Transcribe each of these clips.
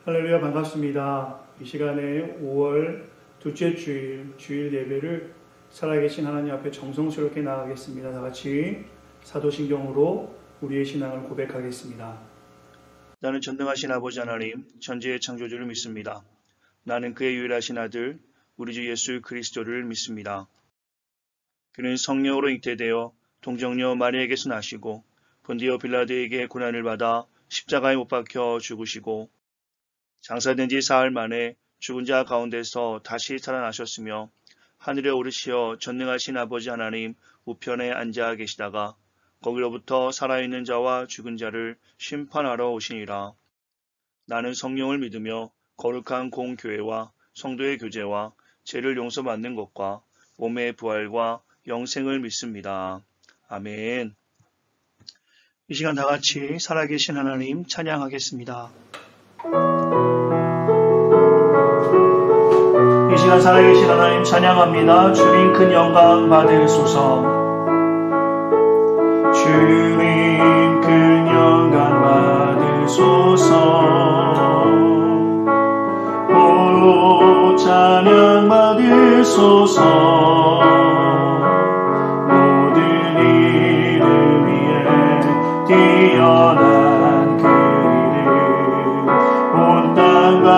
할렐루야, 반갑습니다. 이 시간에 5월 둘째 주일 예배를 살아계신 하나님 앞에 정성스럽게 나아가겠습니다. 다 같이 사도신경으로 우리의 신앙을 고백하겠습니다. 나는 전능하신 아버지 하나님, 천지의 창조주를 믿습니다. 나는 그의 유일하신 아들, 우리 주 예수 그리스도를 믿습니다. 그는 성령으로 잉태되어 동정녀 마리아에게서 나시고 본디오 빌라도에게 고난을 받아 십자가에 못 박혀 죽으시고 장사된 지 사흘 만에 죽은 자 가운데서 다시 살아나셨으며 하늘에 오르시어 전능하신 아버지 하나님 우편에 앉아 계시다가 거기로부터 살아있는 자와 죽은 자를 심판하러 오시니라. 나는 성령을 믿으며 거룩한 공교회와 성도의 교제와 죄를 용서받는 것과 몸의 부활과 영생을 믿습니다. 아멘. 이 시간 다 같이 살아계신 하나님 찬양하겠습니다. 이 시간 살아계신 하나님 찬양합니다. 주님 큰 영광 받으소서. 주님 큰 영광 받으소서. 오 찬양 받으소서. 모든 이름 위에 뛰어난 그 이름 온 땅과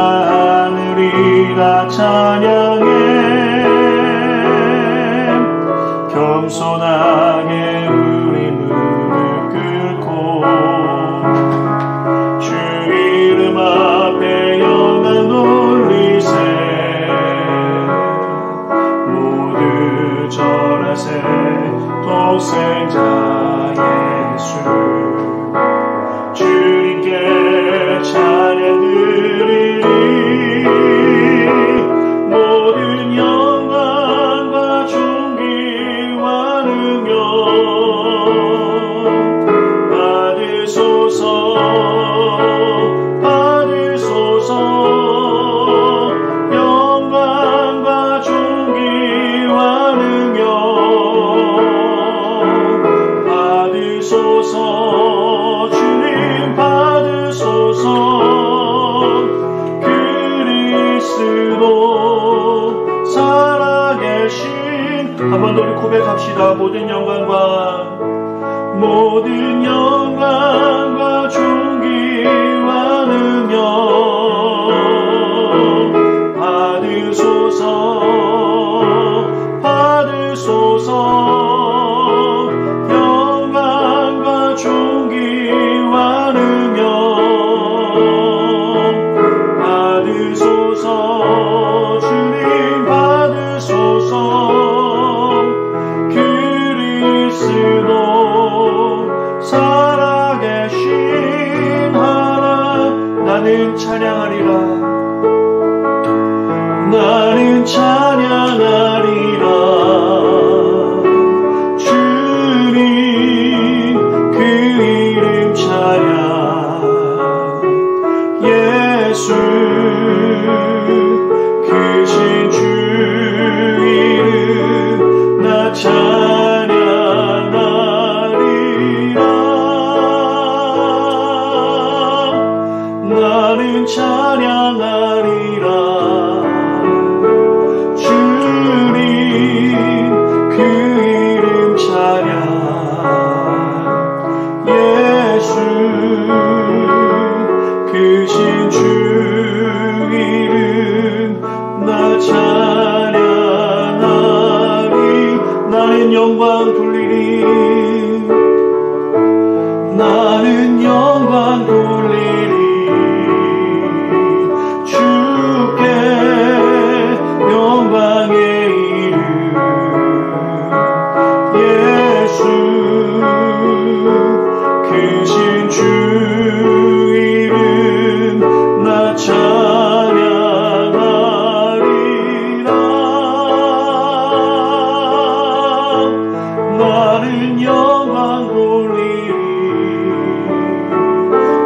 하늘이 다 찬양해. 겸손하게 우리 무릎 꿇고 주 이름 앞에 영광 돌리세. 모두 절하세. 독생자 예수 주님께 찬양 드리리. 모든 영광과 존귀와 능력 받으소서. 받으소서. 영광과 존귀와 능력 받으소서. 주님 받으소서. 그리스도 살아계신. 한 번 더 우리 고백합시다. 모든 영광과 존귀와 능력 받으소서. 받으소서. 영광과 존귀와 능력 받으소서. 주님 받으소서. 그리스도 살아계신 하나. 나는 찬양하리라. 나는 찬양하리라. 주님 그 이름 찬양. 예수 크신 주 이름 나 찬양하리라. 나는 찬양하리라. 주님 그 이름 찬양. 예수 크신 주 이름 나 찬양하리. 나는 영광 돌리리. 나는 영광 돌리리. 주께 영광의 이름. 예수 크신 주 이름 나 찬양하리라. 나는 영광 돌리리.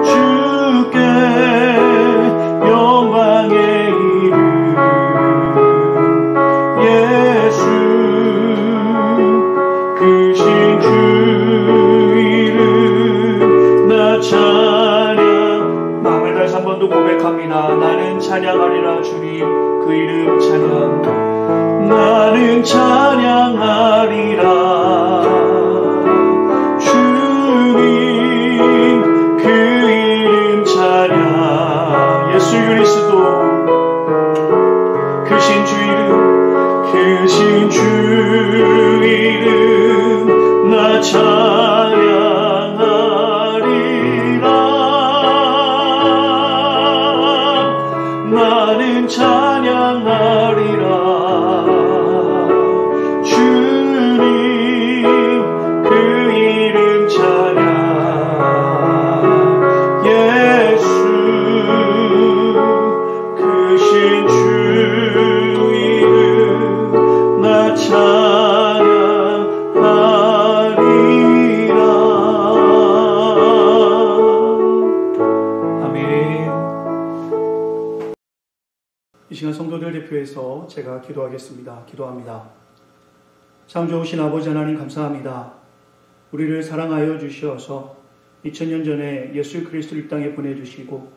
주께 영광의 이름. 예수 크신 주 이름 나 찬양. 마음을 다시 한번 오늘도 고백합니다. 나는 찬양하리라. 주님 그 이름 찬양. 나는 찬양하리라. 주님 그 이름 찬양. 예수 그리스도 크신 주 이름, 크신 주 이름 나 찬양하리라. 나는 찬양하리라. 주님 그 이름 찬양. 예수 크신 주 이름 나 찬양하리라. 아멘. 이 시간 성도들 대표해서 제가 기도하겠습니다. 기도합니다. 참 좋으신 아버지 하나님 감사합니다. 우리를 사랑하여 주시어서 2000년 전에 예수 그리스도를 이 땅에 보내주시고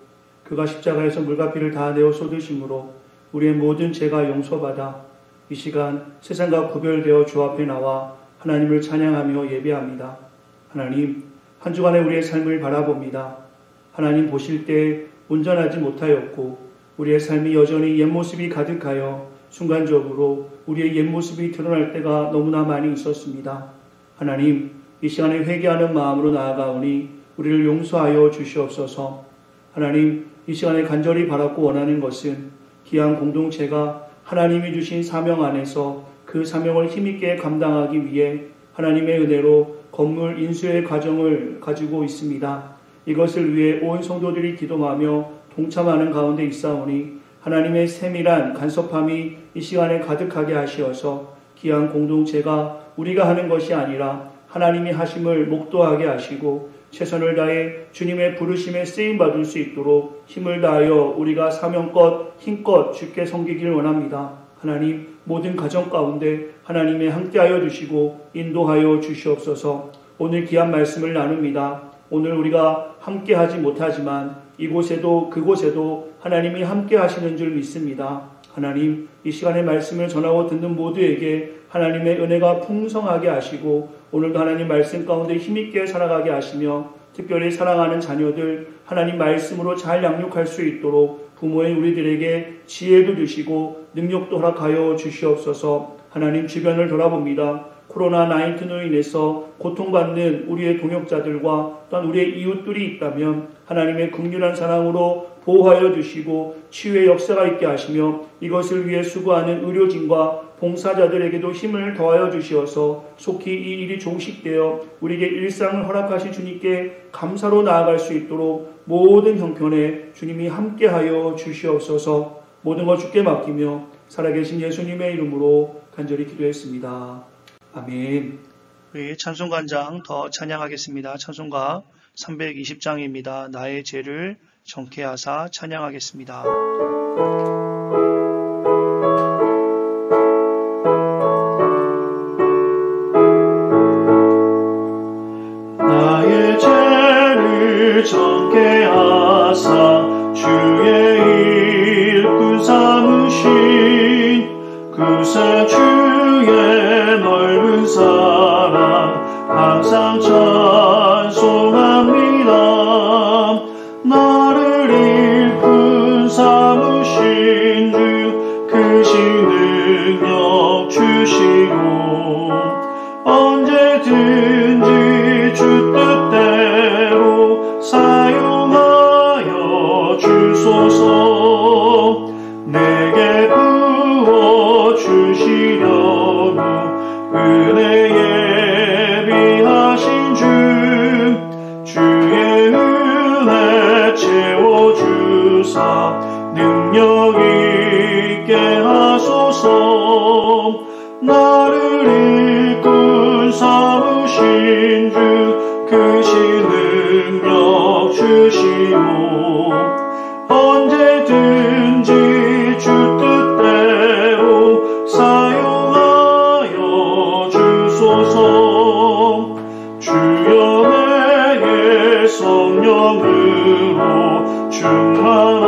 그가 십자가에서 물과 피를 다 내어 쏟으심으로 우리의 모든 죄가 용서받아 이 시간 세상과 구별되어 주 앞에 나와 하나님을 찬양하며 예배합니다. 하나님, 한 주간의 우리의 삶을 바라봅니다. 하나님 보실 때 온전하지 못하였고 우리의 삶이 여전히 옛모습이 가득하여 순간적으로 우리의 옛모습이 드러날 때가 너무나 많이 있었습니다. 하나님, 이 시간에 회개하는 마음으로 나아가오니 우리를 용서하여 주시옵소서. 하나님, 이 시간에 간절히 바라고 원하는 것은 귀한 공동체가 하나님이 주신 사명 안에서 그 사명을 힘있게 감당하기 위해 하나님의 은혜로 건물 인수의 과정을 가지고 있습니다. 이것을 위해 온 성도들이 기도하며 동참하는 가운데 있사오니 하나님의 세밀한 간섭함이 이 시간에 가득하게 하시어서 귀한 공동체가 우리가 하는 것이 아니라 하나님이 하심을 목도하게 하시고 최선을 다해 주님의 부르심에 쓰임받을 수 있도록 힘을 다하여 우리가 사명껏 힘껏 주께 섬기길 원합니다. 하나님, 모든 가정 가운데 하나님의 함께하여 주시고 인도하여 주시옵소서. 오늘 귀한 말씀을 나눕니다. 오늘 우리가 함께하지 못하지만 이곳에도 그곳에도 하나님이 함께 하시는 줄 믿습니다. 하나님, 이 시간의 말씀을 전하고 듣는 모두에게 하나님의 은혜가 풍성하게 하시고 오늘도 하나님 말씀 가운데 힘있게 살아가게 하시며 특별히 사랑하는 자녀들 하나님 말씀으로 잘 양육할 수 있도록 부모인 우리들에게 지혜도 주시고 능력도 허락하여 주시옵소서. 하나님, 주변을 돌아봅니다. 코로나19로 인해서 고통받는 우리의 동역자들과 또한 우리의 이웃들이 있다면 하나님의 긍휼한 사랑으로 보호하여 주시고 치유의 역사가 있게 하시며 이것을 위해 수고하는 의료진과 봉사자들에게도 힘을 더하여 주시어서 속히 이 일이 종식되어 우리에게 일상을 허락하신 주님께 감사로 나아갈 수 있도록 모든 형편에 주님이 함께하여 주시옵소서. 모든 것 주께 맡기며 살아계신 예수님의 이름으로 간절히 기도했습니다. 아멘. 우리 찬송가장 더 찬양하겠습니다. 찬송가 320장입니다. 나의 죄를 정케 하사 찬양하겠습니다. 나의 죄를 정케 하사 주의 일꾼 삼으신 그새 주의 넓은 사랑 항상 찬송합니다. 나를 일꾼 삼으신 주 크신 능력 주시고 언제든지 주 뜻대로 사용하여 주소서. 내게 부어주시려고 은혜 예비하신 주 주의 은혜 채워주사 능력 있게 하소서. 나를 일꾼 삼으신 주 크신 능력 주시오 언제든지 주 뜻대로 사용하여 주소서. 주여 내게 성령으로 충만하소서.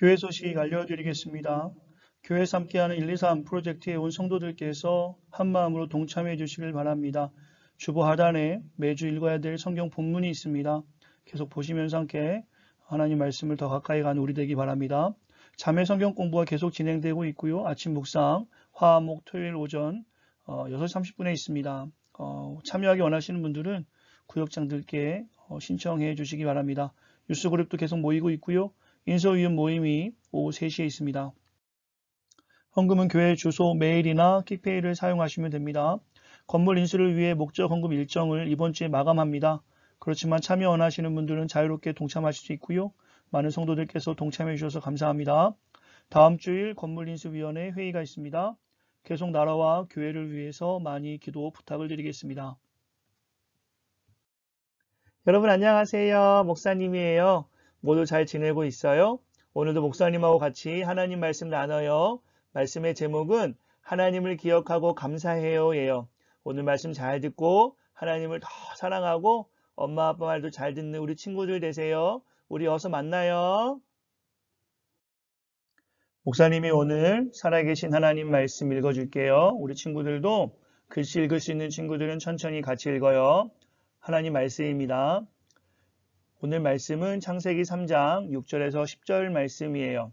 교회 소식 알려드리겠습니다. 교회에서 함께하는 123 프로젝트에 온 성도들께서 한마음으로 동참해 주시길 바랍니다. 주보 하단에 매주 읽어야 될 성경 본문이 있습니다. 계속 보시면서 함께 하나님 말씀을 더 가까이 가는 우리 되기 바랍니다. 자매 성경 공부가 계속 진행되고 있고요. 아침 묵상, 화, 목, 토요일 오전 6시 30분에 있습니다. 참여하기 원하시는 분들은 구역장들께 신청해 주시기 바랍니다. 뉴스 그룹도 계속 모이고 있고요. 인서위원 모임이 오후 3시에 있습니다. 헌금은 교회 주소, 메일이나 킥페이를 사용하시면 됩니다. 건물 인수를 위해 목적 헌금 일정을 이번 주에 마감합니다. 그렇지만 참여 원하시는 분들은 자유롭게 동참하실 수 있고요. 많은 성도들께서 동참해 주셔서 감사합니다. 다음 주일 건물인수위원회 회의가 있습니다. 계속 나라와 교회를 위해서 많이 기도 부탁을 드리겠습니다. 여러분 안녕하세요. 목사님이에요. 모두 잘 지내고 있어요? 오늘도 목사님하고 같이 하나님 말씀 나눠요. 말씀의 제목은 하나님을 기억하고 감사해요예요. 오늘 말씀 잘 듣고 하나님을 더 사랑하고 엄마 아빠 말도 잘 듣는 우리 친구들 되세요. 우리 어서 만나요. 목사님이 오늘 살아계신 하나님 말씀 읽어줄게요. 우리 친구들도 글씨 읽을 수 있는 친구들은 천천히 같이 읽어요. 하나님 말씀입니다. 오늘 말씀은 창세기 3장 6절에서 10절 말씀이에요.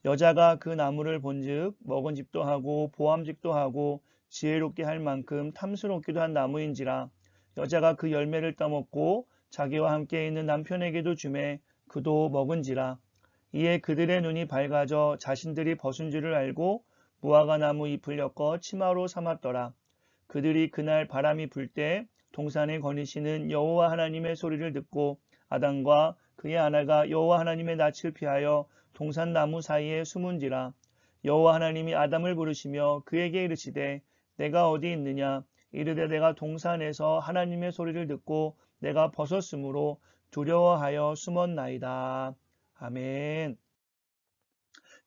여자가 그 나무를 본즉 먹은집도 하고 보암직도 하고 지혜롭게 할 만큼 탐스럽기도 한 나무인지라 여자가 그 열매를 따먹고 자기와 함께 있는 남편에게도 주매 그도 먹은지라 이에 그들의 눈이 밝아져 자신들이 벗은 줄을 알고 무화과 나무 잎을 엮어 치마로 삼았더라. 그들이 그날 바람이 불 때 동산에 거니시는 여호와 하나님의 소리를 듣고 아담과 그의 아내가 여호와 하나님의 낯을 피하여 동산 나무 사이에 숨은지라. 여호와 하나님이 아담을 부르시며 그에게 이르시되 내가 어디 있느냐. 이르되 내가 동산에서 하나님의 소리를 듣고 내가 벗었으므로 두려워하여 숨었나이다. 아멘.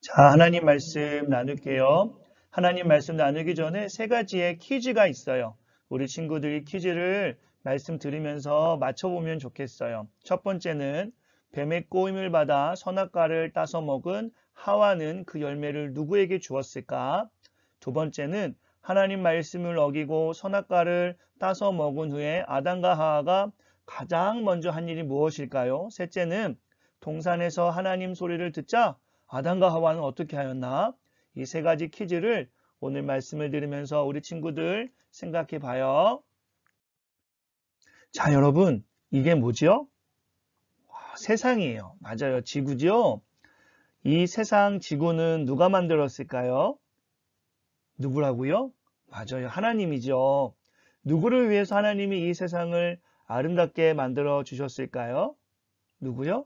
자, 하나님 말씀 나눌게요. 하나님 말씀 나누기 전에 3가지의 퀴즈가 있어요. 우리 친구들이 퀴즈를 말씀 들으면서 맞춰보면 좋겠어요. 첫 번째는 뱀의 꼬임을 받아 선악과를 따서 먹은 하와는 그 열매를 누구에게 주었을까? 두 번째는 하나님 말씀을 어기고 선악과를 따서 먹은 후에 아담과 하와가 가장 먼저 한 일이 무엇일까요? 셋째는 동산에서 하나님 소리를 듣자 아담과 하와는 어떻게 하였나? 이 3가지 퀴즈를 오늘 말씀을 들으면서 우리 친구들 생각해 봐요. 자, 여러분, 이게 뭐죠? 세상이에요. 맞아요. 지구죠? 이 세상 지구는 누가 만들었을까요? 누구라고요? 맞아요. 하나님이죠. 누구를 위해서 하나님이 이 세상을 아름답게 만들어 주셨을까요? 누구요?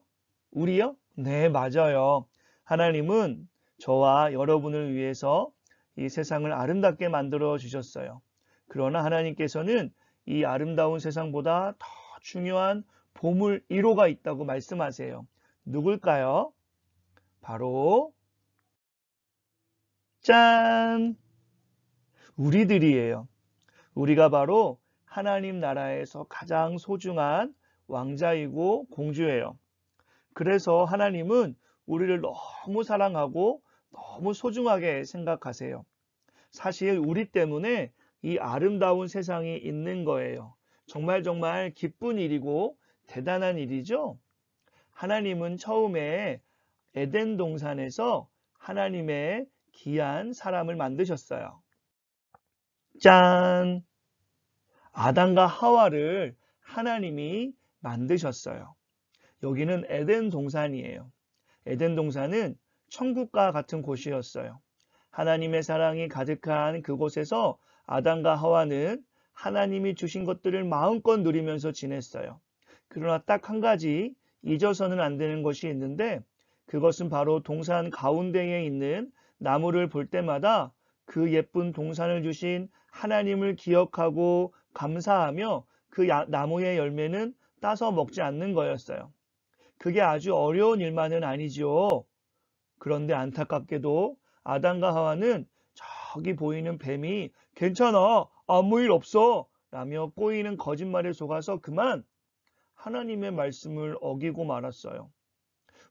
우리요? 네, 맞아요. 하나님은 저와 여러분을 위해서 이 세상을 아름답게 만들어 주셨어요. 그러나 하나님께서는 이 아름다운 세상보다 더 중요한 보물 1호가 있다고 말씀하세요. 누굴까요? 바로 짠! 우리들이에요. 우리가 바로 하나님 나라에서 가장 소중한 왕자이고 공주예요. 그래서 하나님은 우리를 너무 사랑하고 너무 소중하게 생각하세요. 사실 우리 때문에 이 아름다운 세상이 있는 거예요. 정말 기쁜 일이고 대단한 일이죠. 하나님은 처음에 에덴 동산에서 하나님의 귀한 사람을 만드셨어요. 짠! 아담과 하와를 하나님이 만드셨어요. 여기는 에덴 동산이에요. 에덴 동산은 천국과 같은 곳이었어요. 하나님의 사랑이 가득한 그곳에서 아담과 하와는 하나님이 주신 것들을 마음껏 누리면서 지냈어요. 그러나 딱 한 가지 잊어서는 안 되는 것이 있는데 그것은 바로 동산 가운데에 있는 나무를 볼 때마다 그 예쁜 동산을 주신 하나님을 기억하고 감사하며 그 나무의 열매는 따서 먹지 않는 거였어요. 그게 아주 어려운 일만은 아니죠. 그런데 안타깝게도 아담과 하와는 저기 보이는 뱀이 괜찮아, 아무 일 없어 라며 꼬이는 거짓말에 속아서 그만 하나님의 말씀을 어기고 말았어요.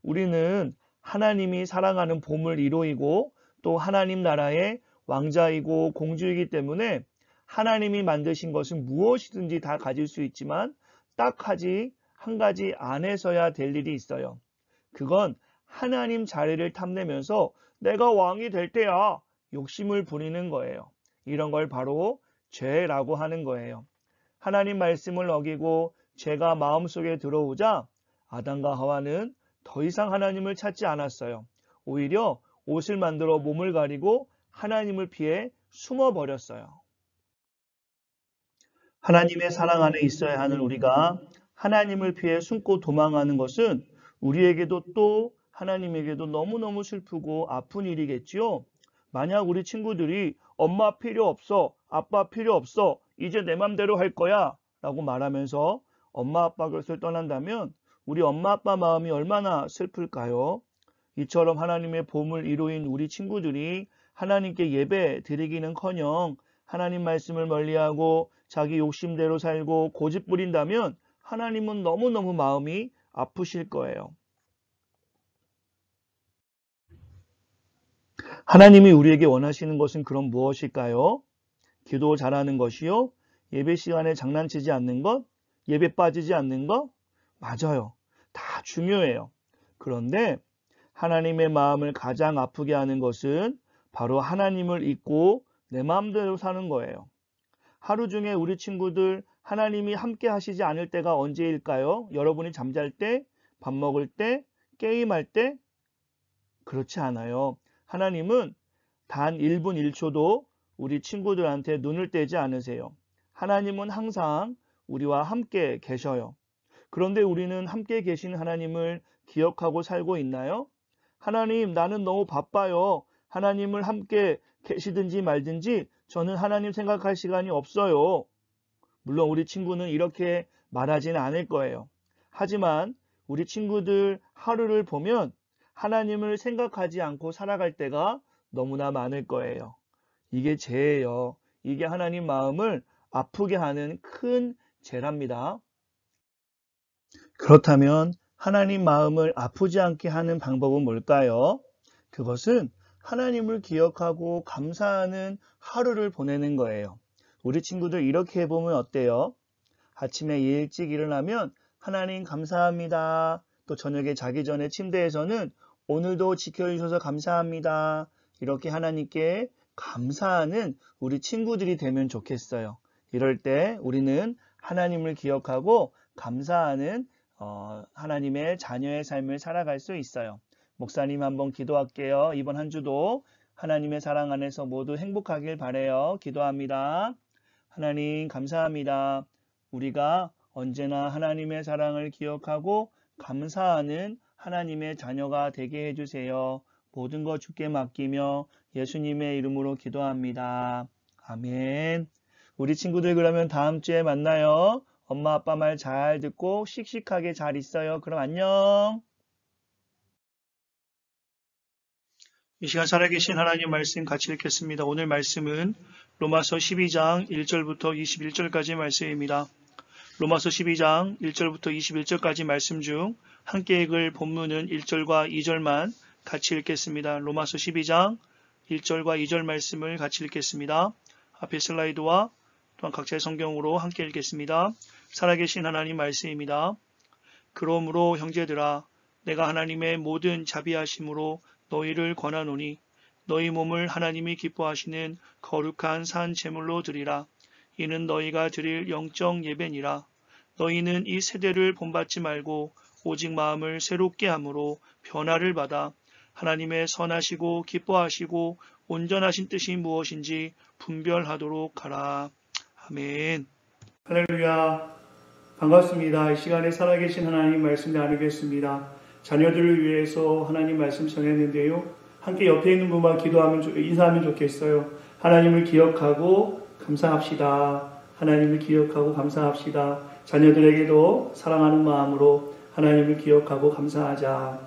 우리는 하나님이 사랑하는 보물 1호이고 또 하나님 나라의 왕자이고 공주이기 때문에 하나님이 만드신 것은 무엇이든지 다 가질 수 있지만 딱 한 가지 안에서야 될 일이 있어요. 그건 하나님 자리를 탐내면서 내가 왕이 될 때야 욕심을 부리는 거예요. 이런 걸 바로 죄라고 하는 거예요. 하나님 말씀을 어기고 죄가 마음속에 들어오자 아담과 하와는 더 이상 하나님을 찾지 않았어요. 오히려 옷을 만들어 몸을 가리고 하나님을 피해 숨어버렸어요. 하나님의 사랑 안에 있어야 하는 우리가 하나님을 피해 숨고 도망하는 것은 우리에게도 또 하나님에게도 너무너무 슬프고 아픈 일이겠지요. 만약 우리 친구들이 엄마 필요 없어, 아빠 필요 없어, 이제 내 맘대로 할 거야 라고 말하면서 엄마 아빠 곁을 떠난다면 우리 엄마 아빠 마음이 얼마나 슬플까요? 이처럼 하나님의 보물 1호인 우리 친구들이 하나님께 예배 드리기는커녕 하나님 말씀을 멀리하고 자기 욕심대로 살고 고집 부린다면 하나님은 너무너무 마음이 아프실 거예요. 하나님이 우리에게 원하시는 것은 그럼 무엇일까요? 기도 잘하는 것이요? 예배 시간에 장난치지 않는 것? 예배 빠지지 않는 것? 맞아요. 다 중요해요. 그런데 하나님의 마음을 가장 아프게 하는 것은 바로 하나님을 잊고 내 마음대로 사는 거예요. 하루 중에 우리 친구들 하나님이 함께 하시지 않을 때가 언제일까요? 여러분이 잠잘 때, 밥 먹을 때, 게임할 때? 그렇지 않아요. 하나님은 단 1분 1초도 우리 친구들한테 눈을 떼지 않으세요. 하나님은 항상 우리와 함께 계셔요. 그런데 우리는 함께 계신 하나님을 기억하고 살고 있나요? 하나님, 나는 너무 바빠요. 하나님을 함께 계시든지 말든지 저는 하나님 생각할 시간이 없어요. 물론 우리 친구는 이렇게 말하지는 않을 거예요. 하지만 우리 친구들 하루를 보면 하나님을 생각하지 않고 살아갈 때가 너무나 많을 거예요. 이게 죄예요. 이게 하나님 마음을 아프게 하는 큰 죄랍니다. 그렇다면 하나님 마음을 아프지 않게 하는 방법은 뭘까요? 그것은 하나님을 기억하고 감사하는 하루를 보내는 거예요. 우리 친구들 이렇게 해보면 어때요? 아침에 일찍 일어나면 하나님 감사합니다. 또 저녁에 자기 전에 침대에서는 오늘도 지켜주셔서 감사합니다. 이렇게 하나님께 감사하는 우리 친구들이 되면 좋겠어요. 이럴 때 우리는 하나님을 기억하고 감사하는 하나님의 자녀의 삶을 살아갈 수 있어요. 목사님 한번 기도할게요. 이번 한 주도 하나님의 사랑 안에서 모두 행복하길 바라요. 기도합니다. 하나님 감사합니다. 우리가 언제나 하나님의 사랑을 기억하고 감사하는 하나님의 자녀가 되게 해주세요. 모든 것 주께 맡기며 예수님의 이름으로 기도합니다. 아멘. 우리 친구들 그러면 다음 주에 만나요. 엄마 아빠 말 잘 듣고 씩씩하게 잘 있어요. 그럼 안녕. 이 시간 살아계신 하나님 말씀 같이 읽겠습니다. 오늘 말씀은 로마서 12장 1절부터 21절까지 말씀입니다. 로마서 12장 1절부터 21절까지 말씀 중 함께 읽을 본문은 1절과 2절만 같이 읽겠습니다. 로마서 12장 1절과 2절 말씀을 같이 읽겠습니다. 앞에 슬라이드와 또한 각자의 성경으로 함께 읽겠습니다. 살아계신 하나님 말씀입니다. 그러므로 형제들아 내가 하나님의 모든 자비하심으로 너희를 권하노니 너희 몸을 하나님이 기뻐하시는 거룩한 산 제물로 드리라. 이는 너희가 드릴 영적 예배니라. 너희는 이 세대를 본받지 말고 오직 마음을 새롭게 함으로 변화를 받아 하나님의 선하시고 기뻐하시고 온전하신 뜻이 무엇인지 분별하도록 하라. 아멘. 할렐루야. 반갑습니다. 이 시간에 살아계신 하나님 말씀 나누겠습니다. 자녀들을 위해서 하나님 말씀 전했는데요. 함께 옆에 있는 분만 인사하면 좋겠어요. 하나님을 기억하고 감사합시다. 하나님을 기억하고 감사합시다. 자녀들에게도 사랑하는 마음으로 하나님을 기억하고 감사하자.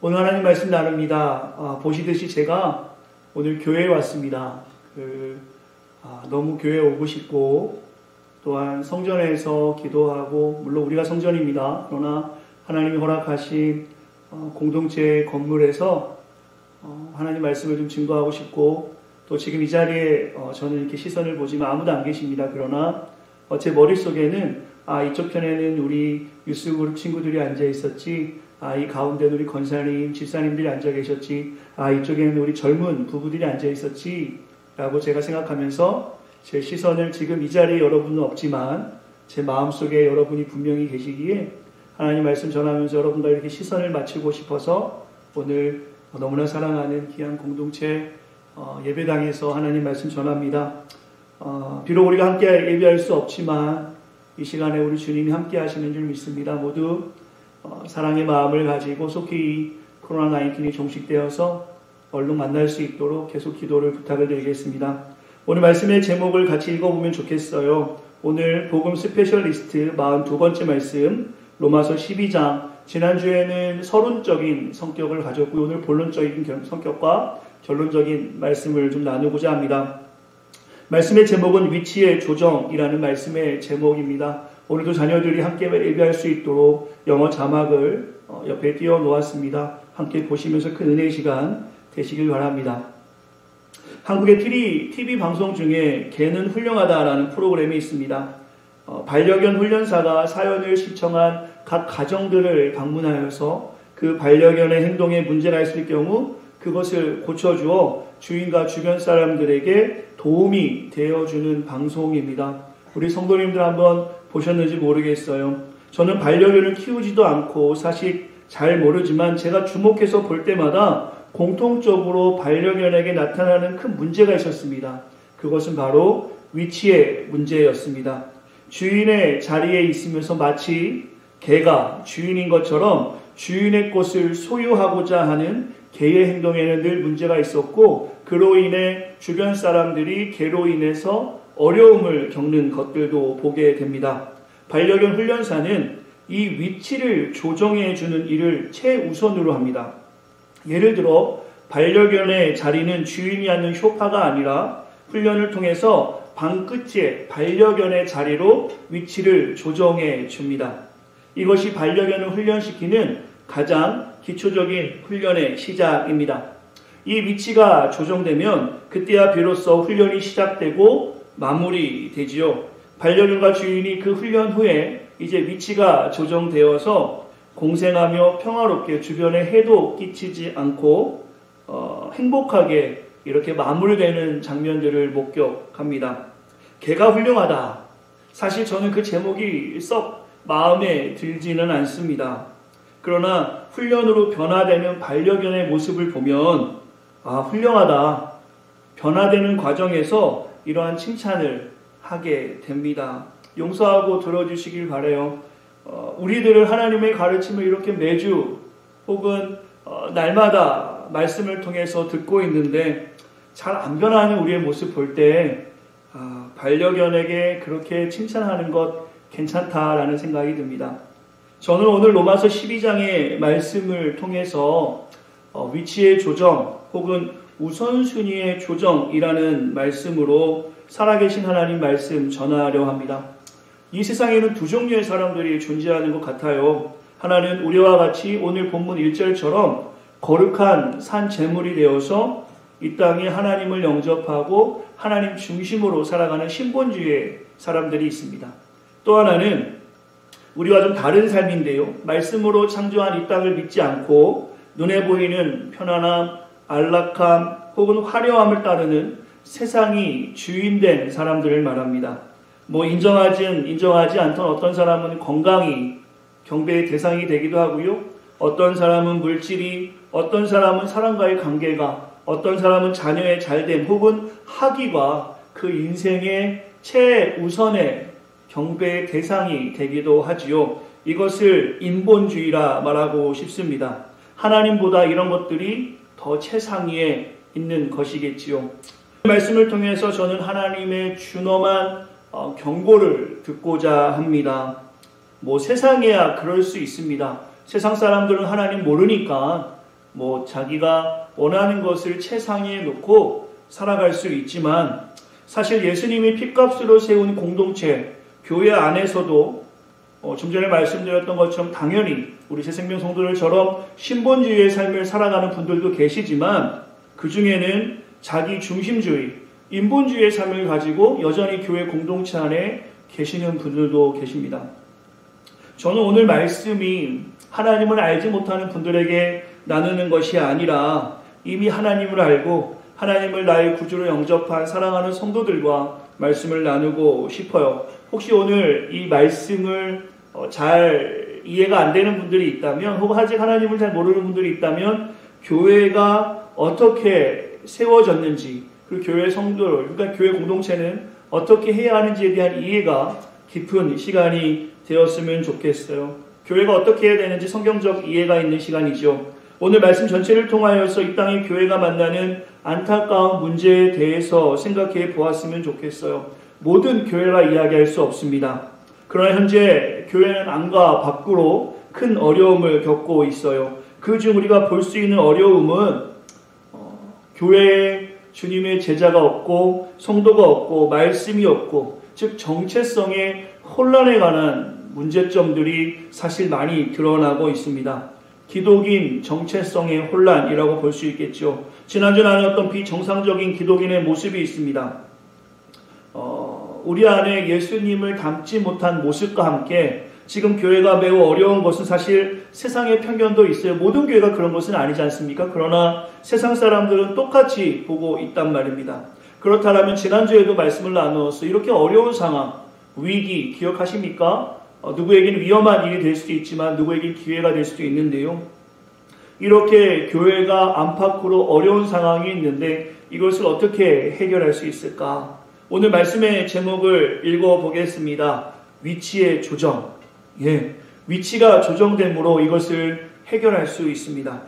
오늘 하나님 말씀 나눕니다. 보시듯이 제가 오늘 교회에 왔습니다. 너무 교회에 오고 싶고 또한 성전에서 기도하고 물론 우리가 성전입니다. 그러나 하나님이 허락하신 공동체 건물에서 하나님 말씀을 좀 증거하고 싶고, 또 지금 이 자리에 저는 이렇게 시선을 보지만 아무도 안 계십니다. 그러나 제 머릿속에는 이쪽 편에는 우리 유스그룹 친구들이 앉아 있었지, 이 가운데는 우리 권사님, 집사님들이 앉아 계셨지, 이쪽에는 우리 젊은 부부들이 앉아 있었지 라고 제가 생각하면서 제 시선을 지금 이 자리에 여러분은 없지만 제 마음속에 여러분이 분명히 계시기에 하나님 말씀 전하면서 여러분과 이렇게 시선을 맞추고 싶어서 오늘 너무나 사랑하는 귀한 공동체 예배당에서 하나님 말씀 전합니다. 비록 우리가 함께 예배할 수 없지만 이 시간에 우리 주님이 함께 하시는 줄 믿습니다. 모두 사랑의 마음을 가지고 속히 코로나19이 종식되어서 얼른 만날 수 있도록 계속 기도를 부탁을 드리겠습니다. 오늘 말씀의 제목을 같이 읽어보면 좋겠어요. 오늘 복음 스페셜리스트 42번째 말씀 로마서 12장, 지난주에는 서론적인 성격을 가졌고 오늘 본론적인 성격과 결론적인 말씀을 좀 나누고자 합니다. 말씀의 제목은 위치의 조정이라는 말씀의 제목입니다. 오늘도 자녀들이 함께 예배할 수 있도록 영어 자막을 옆에 띄워 놓았습니다. 함께 보시면서 큰 은혜의 시간 되시길 바랍니다. 한국의 TV 방송 중에 개는 훌륭하다라는 프로그램이 있습니다. 반려견 훈련사가 사연을 시청한 각 가정들을 방문하여서 그 반려견의 행동에 문제가 있을 경우 그것을 고쳐주어 주인과 주변 사람들에게 도움이 되어주는 방송입니다. 우리 성도님들 한번 보셨는지 모르겠어요. 저는 반려견을 키우지도 않고 사실 잘 모르지만 제가 주목해서 볼 때마다 공통적으로 반려견에게 나타나는 큰 문제가 있었습니다. 그것은 바로 위치의 문제였습니다. 주인의 자리에 있으면서 마치 개가 주인인 것처럼 주인의 것을 소유하고자 하는 개의 행동에는 늘 문제가 있었고, 그로 인해 주변 사람들이 개로 인해서 어려움을 겪는 것들도 보게 됩니다. 반려견 훈련사는 이 위치를 조정해주는 일을 최우선으로 합니다. 예를 들어 반려견의 자리는 주인이 앉는 소파가 아니라 훈련을 통해서 방 끝에 반려견의 자리로 위치를 조정해 줍니다. 이것이 반려견을 훈련시키는 가장 기초적인 훈련의 시작입니다. 이 위치가 조정되면 그때야 비로소 훈련이 시작되고 마무리되지요. 반려견과 주인이 그 훈련 후에 이제 위치가 조정되어서 공생하며 평화롭게 주변에 해도 끼치지 않고 행복하게 이렇게 마무리되는 장면들을 목격합니다. 개가 훌륭하다. 사실 저는 그 제목이 썩 마음에 들지는 않습니다. 그러나 훈련으로 변화되는 반려견의 모습을 보면 훌륭하다. 변화되는 과정에서 이러한 칭찬을 하게 됩니다. 용서하고 들어주시길 바라요. 우리들은 하나님의 가르침을 이렇게 매주 혹은 날마다 말씀을 통해서 듣고 있는데 잘 안 변하는 우리의 모습 볼 때 반려견에게 그렇게 칭찬하는 것 괜찮다라는 생각이 듭니다. 저는 오늘 로마서 12장의 말씀을 통해서 위치의 조정 혹은 우선순위의 조정이라는 말씀으로 살아계신 하나님 말씀 전하려 합니다. 이 세상에는 두 종류의 사람들이 존재하는 것 같아요. 하나는 우리와 같이 오늘 본문 1절처럼 거룩한 산 제물이 되어서 이 땅에 하나님을 영접하고 하나님 중심으로 살아가는 신본주의의 사람들이 있습니다. 또 하나는 우리와 좀 다른 삶인데요. 말씀으로 창조한 이 땅을 믿지 않고 눈에 보이는 편안함, 안락함 혹은 화려함을 따르는 세상이 주인된 사람들을 말합니다. 인정하지 않던 어떤 사람은 건강이 경배의 대상이 되기도 하고요. 어떤 사람은 물질이, 어떤 사람은 사람과의 관계가, 어떤 사람은 자녀의 잘됨 혹은 학위가 그 인생의 최우선의 경배의 대상이 되기도 하지요. 이것을 인본주의라 말하고 싶습니다. 하나님보다 이런 것들이 더 최상위에 있는 것이겠지요. 말씀을 통해서 저는 하나님의 준엄한 경고를 듣고자 합니다. 세상에야 그럴 수 있습니다. 세상 사람들은 하나님 모르니까 자기가 원하는 것을 최상위에 놓고 살아갈 수 있지만 사실 예수님이 핏값으로 세운 공동체, 교회 안에서도 좀 전에 말씀드렸던 것처럼 당연히 우리 새생명 성도들처럼 신본주의의 삶을 살아가는 분들도 계시지만 그 중에는 자기 중심주의, 인본주의의 삶을 가지고 여전히 교회 공동체 안에 계시는 분들도 계십니다. 저는 오늘 말씀이 하나님을 알지 못하는 분들에게 나누는 것이 아니라 이미 하나님을 알고 하나님을 나의 구주로 영접한 사랑하는 성도들과 말씀을 나누고 싶어요. 혹시 오늘 이 말씀을 잘 이해가 안 되는 분들이 있다면, 혹은 아직 하나님을 잘 모르는 분들이 있다면 교회가 어떻게 세워졌는지, 그리고 교회 성도들, 그러니까 교회 공동체는 어떻게 해야 하는지에 대한 이해가 깊은 시간이 되었으면 좋겠어요. 교회가 어떻게 해야 되는지 성경적 이해가 있는 시간이죠. 오늘 말씀 전체를 통하여서 이 땅의 교회가 만나는 안타까운 문제에 대해서 생각해 보았으면 좋겠어요. 모든 교회가 이야기할 수 없습니다. 그러나 현재 교회는 안과 밖으로 큰 어려움을 겪고 있어요. 그중 우리가 볼 수 있는 어려움은 교회에 주님의 제자가 없고 성도가 없고 말씀이 없고, 즉 정체성의 혼란에 관한 문제점들이 사실 많이 드러나고 있습니다. 기독인 정체성의 혼란이라고 볼 수 있겠죠. 지난주 나눴던 비정상적인 기독인의 모습이 있습니다. 우리 안에 예수님을 닮지 못한 모습과 함께 지금 교회가 매우 어려운 것은 사실 세상의 편견도 있어요. 모든 교회가 그런 것은 아니지 않습니까? 그러나 세상 사람들은 똑같이 보고 있단 말입니다. 그렇다면 지난주에도 말씀을 나누었어요. 이렇게 어려운 상황, 위기 기억하십니까? 누구에게는 위험한 일이 될 수도 있지만 누구에게는 기회가 될 수도 있는데요. 이렇게 교회가 안팎으로 어려운 상황이 있는데 이것을 어떻게 해결할 수 있을까? 오늘 말씀의 제목을 읽어보겠습니다. 위치의 조정. 위치가 조정됨으로 이것을 해결할 수 있습니다.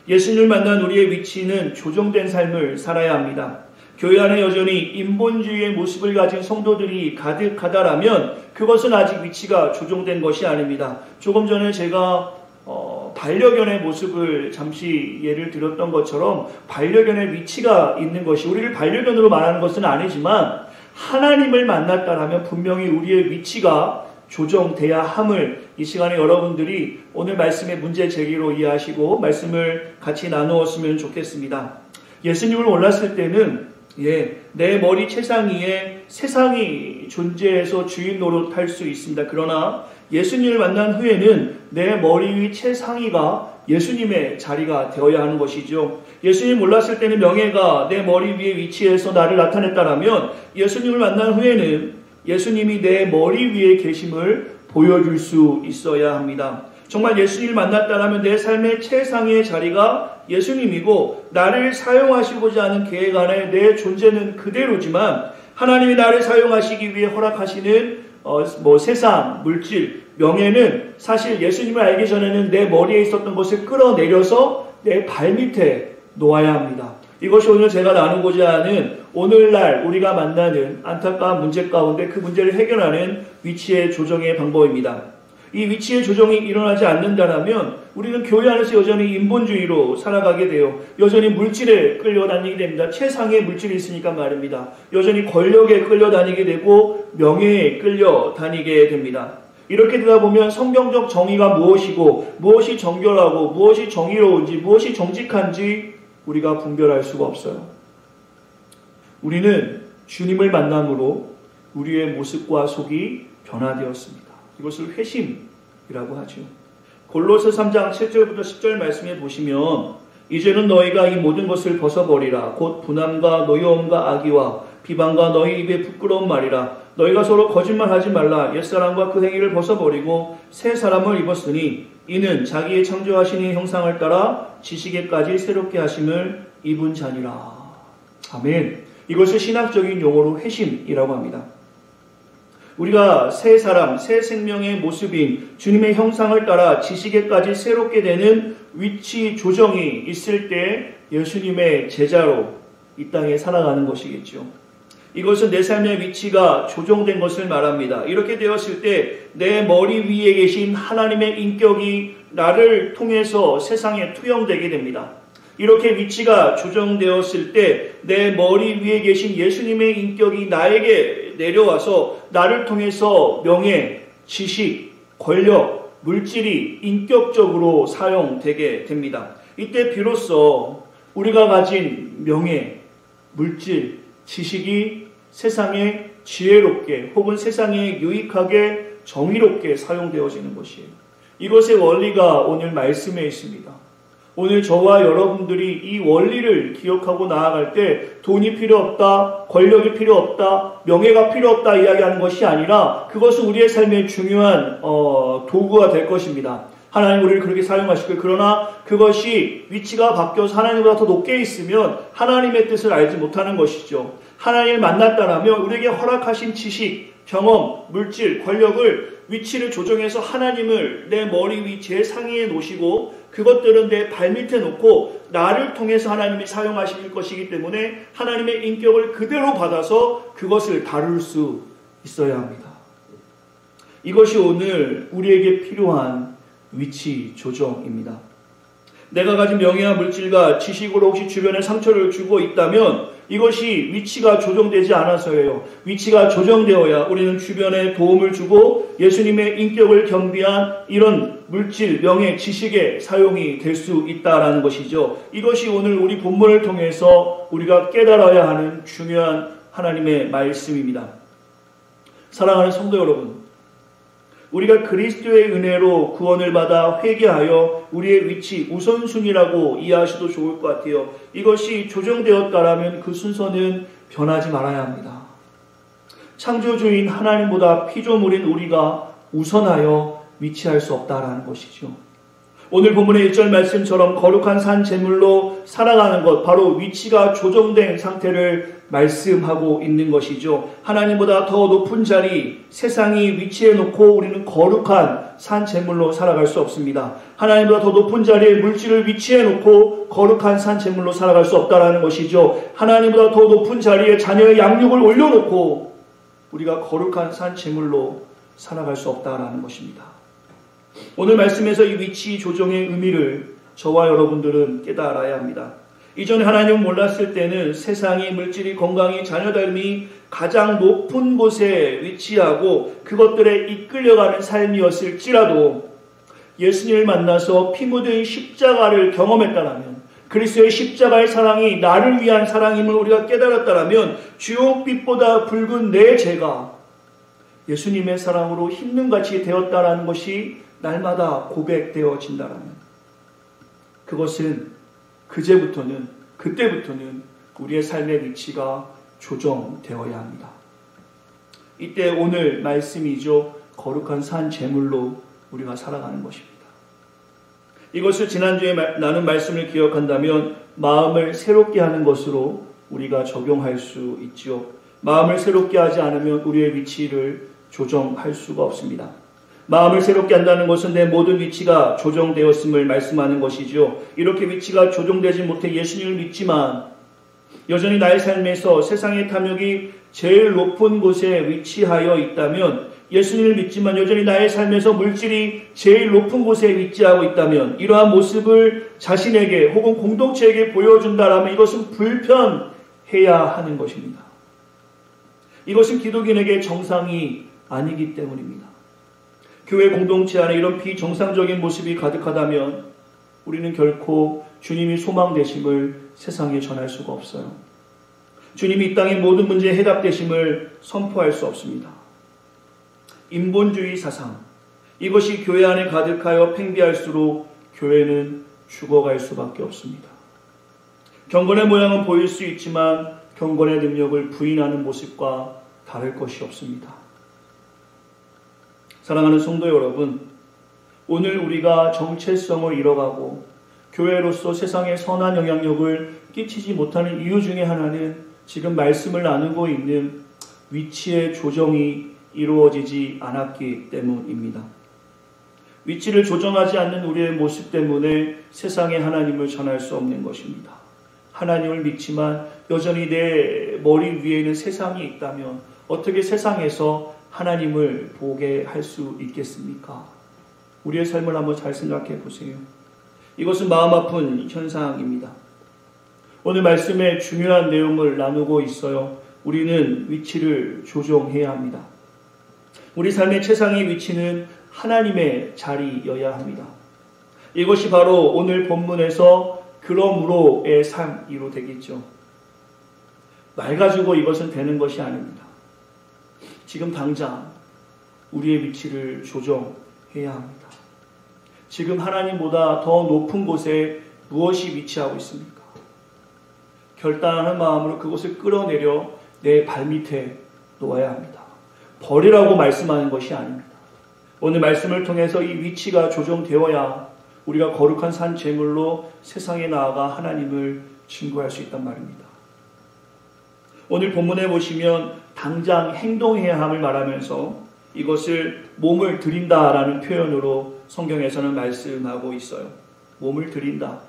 예수님을 만난 우리의 위치는 조정된 삶을 살아야 합니다. 교회 안에 여전히 인본주의의 모습을 가진 성도들이 가득하다라면 그것은 아직 위치가 조정된 것이 아닙니다. 조금 전에 제가 반려견의 모습을 잠시 예를 들었던 것처럼 반려견의 위치가 있는 것이, 우리를 반려견으로 말하는 것은 아니지만 하나님을 만났다라면 분명히 우리의 위치가 조정돼야 함을 이 시간에 여러분들이 오늘 말씀의 문제 제기로 이해하시고 말씀을 같이 나누었으면 좋겠습니다. 예수님을 몰랐을 때는 내 머리 채상위에 세상이 존재해서 주인 노릇할 수 있습니다. 그러나 예수님을 만난 후에는 내 머리 위 최상위가 예수님의 자리가 되어야 하는 것이죠. 예수님 몰랐을 때는 명예가 내 머리 위에 위치해서 나를 나타냈다라면 예수님을 만난 후에는 예수님이 내 머리 위에 계심을 보여줄 수 있어야 합니다. 정말 예수님을 만났다라면 내 삶의 최상의 자리가 예수님이고 나를 사용하시고자 하는 계획 안에 내 존재는 그대로지만 하나님이 나를 사용하시기 위해 허락하시는 세상, 물질, 명예는 사실 예수님을 알기 전에는 내 머리에 있었던 것을 끌어내려서 내 발밑에 놓아야 합니다. 이것이 오늘 제가 나누고자 하는 오늘날 우리가 만나는 안타까운 문제 가운데 그 문제를 해결하는 위치의 조정의 방법입니다. 이 위치의 조정이 일어나지 않는다면 우리는 교회 안에서 여전히 인본주의로 살아가게 돼요. 여전히 물질에 끌려다니게 됩니다. 최상의 물질이 있으니까 말입니다. 여전히 권력에 끌려다니게 되고 명예에 끌려다니게 됩니다. 이렇게 되다 보면 성경적 정의가 무엇이고 무엇이 정결하고 무엇이 정의로운지 무엇이 정직한지 우리가 분별할 수가 없어요. 우리는 주님을 만남으로 우리의 모습과 속이 변화되었습니다. 이것을 회심이라고 하죠. 골로새 3장 7절부터 10절 말씀에 보시면 이제는 너희가 이 모든 것을 벗어버리라. 곧 분함과 노여움과 악의와 비방과 너희 입에 부끄러운 말이라. 너희가 서로 거짓말하지 말라. 옛사람과 그 행위를 벗어버리고 새 사람을 입었으니 이는 자기의 창조하신 이의 형상을 따라 지식에까지 새롭게 하심을 입은 자니라. 아멘. 이것을 신학적인 용어로 회심이라고 합니다. 우리가 새 사람, 새 생명의 모습인 주님의 형상을 따라 지식에까지 새롭게 되는 위치 조정이 있을 때 예수님의 제자로 이 땅에 살아가는 것이겠죠. 이것은 내 삶의 위치가 조정된 것을 말합니다. 이렇게 되었을 때 내 머리 위에 계신 하나님의 인격이 나를 통해서 세상에 투영되게 됩니다. 이렇게 위치가 조정되었을 때 내 머리 위에 계신 예수님의 인격이 나에게 내려와서 나를 통해서 명예, 지식, 권력, 물질이 인격적으로 사용되게 됩니다. 이때 비로소 우리가 가진 명예, 물질, 지식이 세상에 지혜롭게 혹은 세상에 유익하게 정의롭게 사용되어지는 것이에요. 이것의 원리가 오늘 말씀에 있습니다. 오늘 저와 여러분들이 이 원리를 기억하고 나아갈 때 돈이 필요 없다, 권력이 필요 없다, 명예가 필요 없다 이야기하는 것이 아니라 그것은 우리의 삶의 중요한 도구가 될 것입니다. 하나님 우리를 그렇게 사용하시고, 그러나 그것이 위치가 바뀌어서 하나님보다 더 높게 있으면 하나님의 뜻을 알지 못하는 것이죠. 하나님을 만났다라면 우리에게 허락하신 지식, 경험, 물질, 권력을 위치를 조정해서 하나님을 내 머리 위 제일 상위에 놓으시고 그것들은 내 발밑에 놓고 나를 통해서 하나님이 사용하실 것이기 때문에 하나님의 인격을 그대로 받아서 그것을 다룰 수 있어야 합니다. 이것이 오늘 우리에게 필요한 위치 조정입니다. 내가 가진 명예와 물질과 지식으로 혹시 주변에 상처를 주고 있다면 이것이 위치가 조정되지 않아서예요. 위치가 조정되어야 우리는 주변에 도움을 주고 예수님의 인격을 겸비한 이런 물질, 명예, 지식의 사용이 될 수 있다라는 것이죠. 이것이 오늘 우리 본문을 통해서 우리가 깨달아야 하는 중요한 하나님의 말씀입니다. 사랑하는 성도 여러분, 우리가 그리스도의 은혜로 구원을 받아 회개하여 우리의 위치 우선순위라고 이해하셔도 좋을 것 같아요. 이것이 조정되었다라면 그 순서는 변하지 말아야 합니다. 창조주인 하나님보다 피조물인 우리가 우선하여 위치할 수 없다라는 것이죠. 오늘 본문의 1절 말씀처럼 거룩한 산 제물로 살아가는 것, 바로 위치가 조정된 상태를 말씀하고 있는 것이죠. 하나님보다 더 높은 자리, 세상이 위치해 놓고 우리는 거룩한 산 제물로 살아갈 수 없습니다. 하나님보다 더 높은 자리에 물질을 위치해 놓고 거룩한 산 제물로 살아갈 수 없다라는 것이죠. 하나님보다 더 높은 자리에 자녀의 양육을 올려놓고 우리가 거룩한 산 제물로 살아갈 수 없다라는 것입니다. 오늘 말씀에서 이 위치 조정의 의미를 저와 여러분들은 깨달아야 합니다. 이전에 하나님을 몰랐을 때는 세상이, 물질이, 건강이, 자녀됨이 가장 높은 곳에 위치하고 그것들에 이끌려가는 삶이었을지라도 예수님을 만나서 피 묻은 십자가를 경험했다라면, 그리스도의 십자가의 사랑이 나를 위한 사랑임을 우리가 깨달았다라면 주홍빛보다 붉은 내 죄가 예수님의 사랑으로 흰눈같이 되었다라는 것이 날마다 고백되어진다라면 그것은 그때부터는 우리의 삶의 위치가 조정되어야 합니다. 이때 오늘 말씀이죠. 거룩한 산 제물로 우리가 살아가는 것입니다. 이것을 지난주에 나눈 말씀을 기억한다면 마음을 새롭게 하는 것으로 우리가 적용할 수 있지요. 마음을 새롭게 하지 않으면 우리의 위치를 조정할 수가 없습니다. 마음을 새롭게 한다는 것은 내 모든 위치가 조정되었음을 말씀하는 것이죠. 이렇게 위치가 조정되지 못해 예수님을 믿지만 여전히 나의 삶에서 세상의 탐욕이 제일 높은 곳에 위치하여 있다면, 예수님을 믿지만 여전히 나의 삶에서 물질이 제일 높은 곳에 위치하고 있다면, 이러한 모습을 자신에게 혹은 공동체에게 보여준다라면 이것은 불편해야 하는 것입니다. 이것은 기독인에게 정상이 아니기 때문입니다. 교회 공동체 안에 이런 비정상적인 모습이 가득하다면 우리는 결코 주님이 소망 되심을 세상에 전할 수가 없어요. 주님이 이 땅의 모든 문제에 해답되심을 선포할 수 없습니다. 인본주의 사상, 이것이 교회 안에 가득하여 팽배할수록 교회는 죽어갈 수밖에 없습니다. 경건의 모양은 보일 수 있지만 경건의 능력을 부인하는 모습과 다를 것이 없습니다. 사랑하는 성도 여러분, 오늘 우리가 정체성을 잃어가고 교회로서 세상에 선한 영향력을 끼치지 못하는 이유 중에 하나는 지금 말씀을 나누고 있는 위치의 조정이 이루어지지 않았기 때문입니다. 위치를 조정하지 않는 우리의 모습 때문에 세상에 하나님을 전할 수 없는 것입니다. 하나님을 믿지만 여전히 내 머리 위에는 세상이 있다면 어떻게 세상에서 하나님을 보게 할 수 있겠습니까? 우리의 삶을 한번 잘 생각해 보세요. 이것은 마음 아픈 현상입니다. 오늘 말씀에 중요한 내용을 나누고 있어요. 우리는 위치를 조정해야 합니다. 우리 삶의 최상의 위치는 하나님의 자리여야 합니다. 이것이 바로 오늘 본문에서 그러므로의 삶이로 되겠죠. 말 가지고 이것은 되는 것이 아닙니다. 지금 당장 우리의 위치를 조정해야 합니다. 지금 하나님보다 더 높은 곳에 무엇이 위치하고 있습니까? 결단하는 마음으로 그것을 끌어내려 내 발밑에 놓아야 합니다. 버리라고 말씀하는 것이 아닙니다. 오늘 말씀을 통해서 이 위치가 조정되어야 우리가 거룩한 산 제물로 세상에 나아가 하나님을 증거할 수 있단 말입니다. 오늘 본문에 보시면 당장 행동해야 함을 말하면서 이것을 몸을 드린다라는 표현으로 성경에서는 말씀하고 있어요. 몸을 드린다.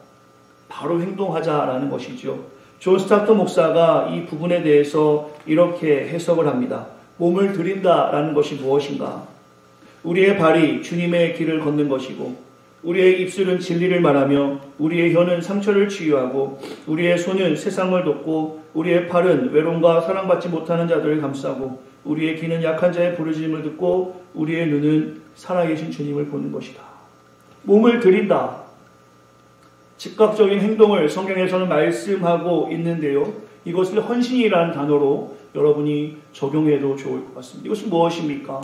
바로 행동하자라는 것이죠. 존 스타터 목사가 이 부분에 대해서 이렇게 해석을 합니다. 몸을 드린다라는 것이 무엇인가? 우리의 발이 주님의 길을 걷는 것이고 우리의 입술은 진리를 말하며 우리의 혀는 상처를 치유하고 우리의 손은 세상을 돕고 우리의 팔은 외로움과 사랑받지 못하는 자들을 감싸고 우리의 귀는 약한 자의 부르짖음을 듣고 우리의 눈은 살아계신 주님을 보는 것이다. 몸을 드린다. 즉각적인 행동을 성경에서는 말씀하고 있는데요. 이것을 헌신이라는 단어로 여러분이 적용해도 좋을 것 같습니다. 이것은 무엇입니까?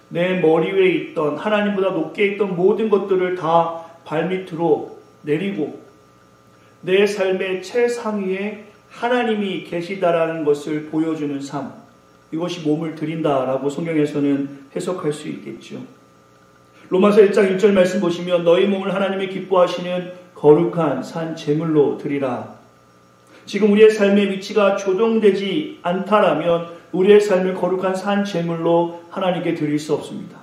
내 머리 위에 있던 하나님보다 높게 있던 모든 것들을 다 발밑으로 내리고 내 삶의 최상위에 하나님이 계시다라는 것을 보여주는 삶. 이것이 몸을 드린다라고 성경에서는 해석할 수 있겠죠. 로마서 1장 1절 말씀 보시면 너희 몸을 하나님이 기뻐하시는 거룩한 산 제물로 드리라. 지금 우리의 삶의 위치가 조정되지 않다라면 우리의 삶을 거룩한 산 제물로 하나님께 드릴 수 없습니다.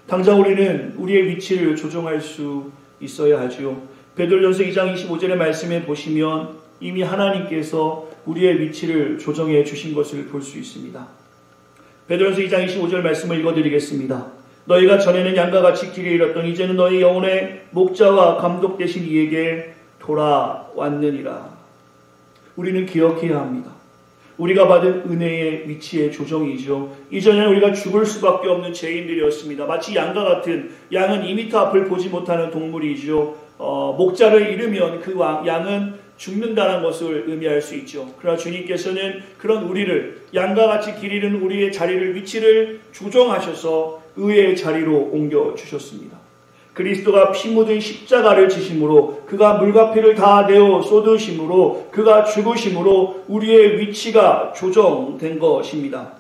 당장 우리는 우리의 위치를 조정할 수 있어야 하죠. 베드로전서 2장 25절의 말씀에 보시면 이미 하나님께서 우리의 위치를 조정해 주신 것을 볼 수 있습니다. 베드로전서 2장 25절 말씀을 읽어드리겠습니다. 너희가 전에는 양과 같이 길에 잃었던 이제는 너희 영혼의 목자와 감독 되신 이에게 돌아왔느니라. 우리는 기억해야 합니다. 우리가 받은 은혜의 위치의 조정이죠. 이전에는 우리가 죽을 수밖에 없는 죄인들이었습니다. 마치 양과 같은, 양은 2m 앞을 보지 못하는 동물이죠. 목자를 잃으면 그 양은 죽는다는 것을 의미할 수 있죠. 그러나 주님께서는 그런 우리를, 양과 같이 길 잃은 우리의 자리를, 위치를 조정하셔서 의의 자리로 옮겨주셨습니다. 그리스도가 피 묻은 십자가를 지심으로, 그가 물과 피를 다 내어 쏟으심으로, 그가 죽으심으로 우리의 위치가 조정된 것입니다.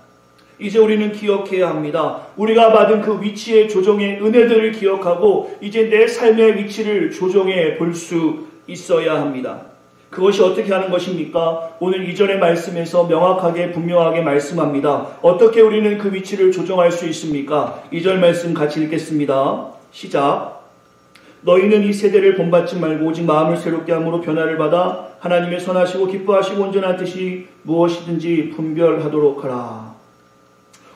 이제 우리는 기억해야 합니다. 우리가 받은 그 위치의 조정의 은혜들을 기억하고 이제 내 삶의 위치를 조정해 볼 수 있어야 합니다. 그것이 어떻게 하는 것입니까? 오늘 2절의 말씀에서 명확하게 분명하게 말씀합니다. 어떻게 우리는 그 위치를 조정할 수 있습니까? 2절 말씀 같이 읽겠습니다. 시작. 너희는 이 세대를 본받지 말고 오직 마음을 새롭게 함으로 변화를 받아 하나님의 선하시고 기뻐하시고 온전한 뜻이 무엇이든지 분별하도록 하라.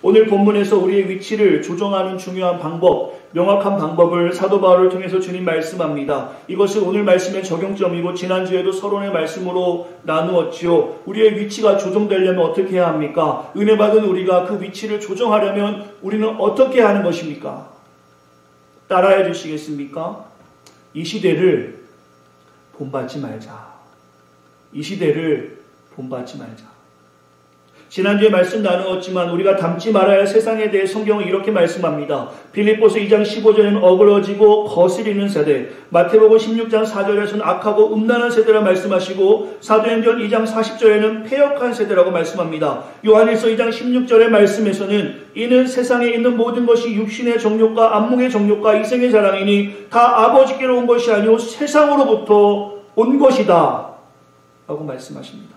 오늘 본문에서 우리의 위치를 조정하는 중요한 방법, 명확한 방법을 사도 바울을 통해서 주님 말씀합니다. 이것은 오늘 말씀의 적용점이고 지난주에도 서론의 말씀으로 나누었지요. 우리의 위치가 조정되려면 어떻게 해야 합니까? 은혜 받은 우리가 그 위치를 조정하려면 우리는 어떻게 하는 것입니까? 따라해 주시겠습니까? 이 시대를 본받지 말자. 이 시대를 본받지 말자. 지난주에 말씀 나누었지만 우리가 닮지 말아야 할 세상에 대해 성경은 이렇게 말씀합니다. 빌립보서 2장 15절에는 어그러지고 거스리는 세대, 마태복음 16장 4절에서는 악하고 음란한 세대라 말씀하시고 사도행전 2장 40절에는 패역한 세대라고 말씀합니다. 요한일서 2장 16절의 말씀에서는 이는 세상에 있는 모든 것이 육신의 정욕과 안목의 정욕과 이생의 자랑이니 다 아버지께로 온 것이 아니오 세상으로부터 온 것이다 라고 말씀하십니다.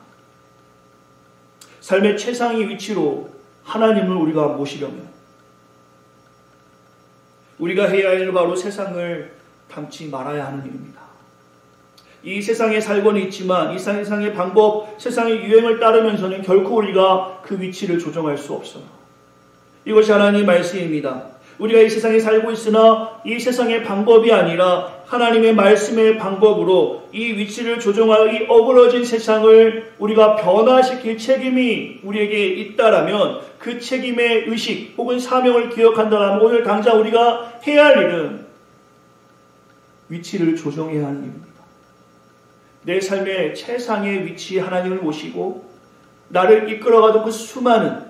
삶의 최상위 위치로 하나님을 우리가 모시려면 우리가 해야 할 일은 바로 세상을 닮지 말아야 하는 일입니다. 이 세상에 살고는 있지만 이 세상의 방법, 세상의 유행을 따르면서는 결코 우리가 그 위치를 조정할 수 없어요. 이것이 하나님의 말씀입니다. 우리가 이 세상에 살고 있으나 이 세상의 방법이 아니라 하나님의 말씀의 방법으로 이 위치를 조정하여 이 어그러진 세상을 우리가 변화시킬 책임이 우리에게 있다라면 그 책임의 의식 혹은 사명을 기억한다면 오늘 당장 우리가 해야 할 일은 위치를 조정해야 하는 일입니다. 내 삶의 최상의 위치에 하나님을 모시고 나를 이끌어가던 그 수많은,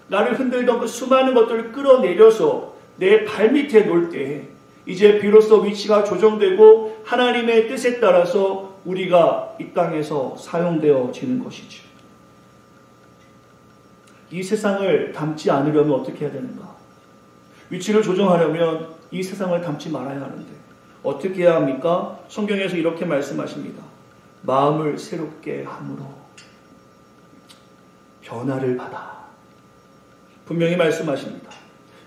나를 흔들던 그 수많은 것들을 끌어내려서 내 발밑에 놓을 때 이제 비로소 위치가 조정되고 하나님의 뜻에 따라서 우리가 이 땅에서 사용되어지는 것이죠. 이 세상을 담지 않으려면 어떻게 해야 되는가? 위치를 조정하려면 이 세상을 담지 말아야 하는데 어떻게 해야 합니까? 성경에서 이렇게 말씀하십니다. 마음을 새롭게 함으로 변화를 받아. 분명히 말씀하십니다.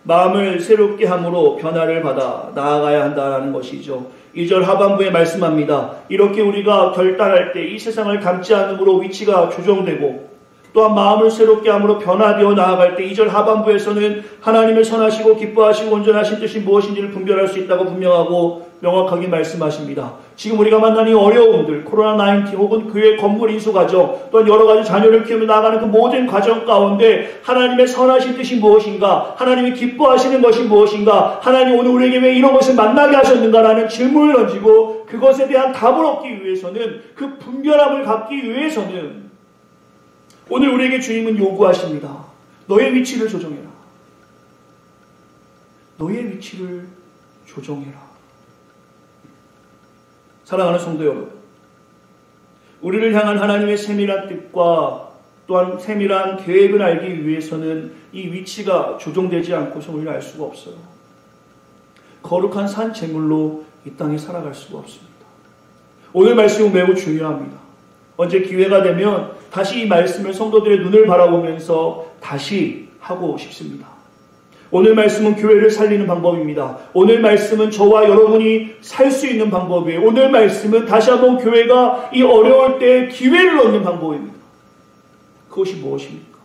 마음을 새롭게 함으로 변화를 받아 나아가야 한다는 것이죠. 2절 하반부에 말씀합니다. 이렇게 우리가 결단할 때 이 세상을 담지 않음으로 위치가 조정되고 또한 마음을 새롭게 함으로 변화되어 나아갈 때 2절 하반부에서는 하나님을 선하시고 기뻐하시고 온전하신 뜻이 무엇인지를 분별할 수 있다고 분명하고 명확하게 말씀하십니다. 지금 우리가 만난 이 어려움들, 코로나19 혹은 교회 건물 인수 과정, 또한 여러 가지 자녀를 키우며 나아가는 그 모든 과정 가운데 하나님의 선하신 뜻이 무엇인가? 하나님이 기뻐하시는 것이 무엇인가? 하나님 오늘 우리에게 왜 이런 것을 만나게 하셨는가라는 질문을 던지고 그것에 대한 답을 얻기 위해서는, 그 분별함을 갖기 위해서는 오늘 우리에게 주님은 요구하십니다. 너의 위치를 조정해라. 너의 위치를 조정해라. 사랑하는 성도 여러분, 우리를 향한 하나님의 세밀한 뜻과 또한 세밀한 계획을 알기 위해서는 이 위치가 조정되지 않고서 우리는 알 수가 없어요. 거룩한 산 제물로 이 땅에 살아갈 수가 없습니다. 오늘 말씀은 매우 중요합니다. 언제 기회가 되면 다시 이 말씀을 성도들의 눈을 바라보면서 다시 하고 싶습니다. 오늘 말씀은 교회를 살리는 방법입니다. 오늘 말씀은 저와 여러분이 살 수 있는 방법이에요. 오늘 말씀은 다시 한번 교회가 이 어려울 때 기회를 얻는 방법입니다. 그것이 무엇입니까?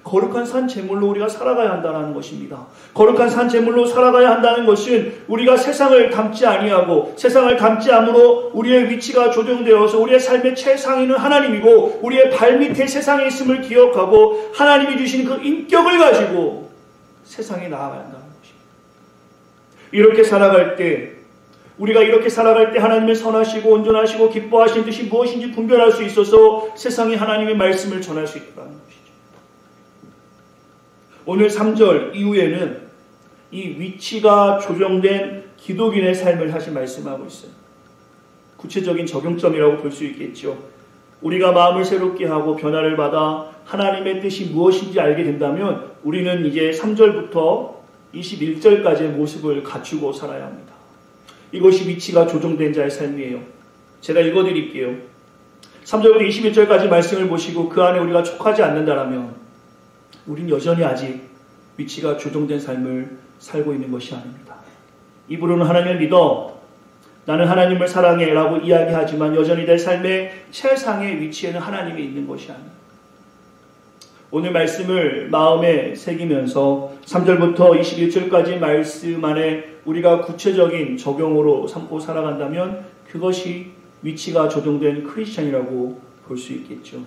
거룩한 산 제물로 우리가 살아가야 한다는 것입니다. 거룩한 산 제물로 살아가야 한다는 것은 우리가 세상을 담지 아니하고 세상을 담지 않으로 우리의 위치가 조정되어서 우리의 삶의 최상위는 하나님이고 우리의 발밑에 세상에 있음을 기억하고 하나님이 주신 그 인격을 가지고 세상에 나아가야 한다는 것입니다. 이렇게 살아갈 때, 우리가 이렇게 살아갈 때 하나님의 선하시고 온전하시고 기뻐하신 뜻이 무엇인지 분별할 수 있어서 세상에 하나님의 말씀을 전할 수 있다는 것이죠. 오늘 3절 이후에는 이 위치가 조정된 기독인의 삶을 다시 말씀하고 있어요. 구체적인 적용점이라고 볼 수 있겠죠. 우리가 마음을 새롭게 하고 변화를 받아 하나님의 뜻이 무엇인지 알게 된다면 우리는 이제 3절부터 21절까지의 모습을 갖추고 살아야 합니다. 이것이 위치가 조정된 자의 삶이에요. 제가 읽어드릴게요. 3절부터 21절까지 말씀을 보시고 그 안에 우리가 촉하지 않는다라면 우린 여전히 아직 위치가 조정된 삶을 살고 있는 것이 아닙니다. 입으로는 하나님을 믿어 나는 하나님을 사랑해 라고 이야기하지만 여전히 내 삶의 최상의 위치에는 하나님이 있는 것이 아닙니다. 오늘 말씀을 마음에 새기면서 3절부터 21절까지 말씀 안에 우리가 구체적인 적용으로 삼고 살아간다면 그것이 위치가 조정된 크리스찬이라고 볼 수 있겠죠.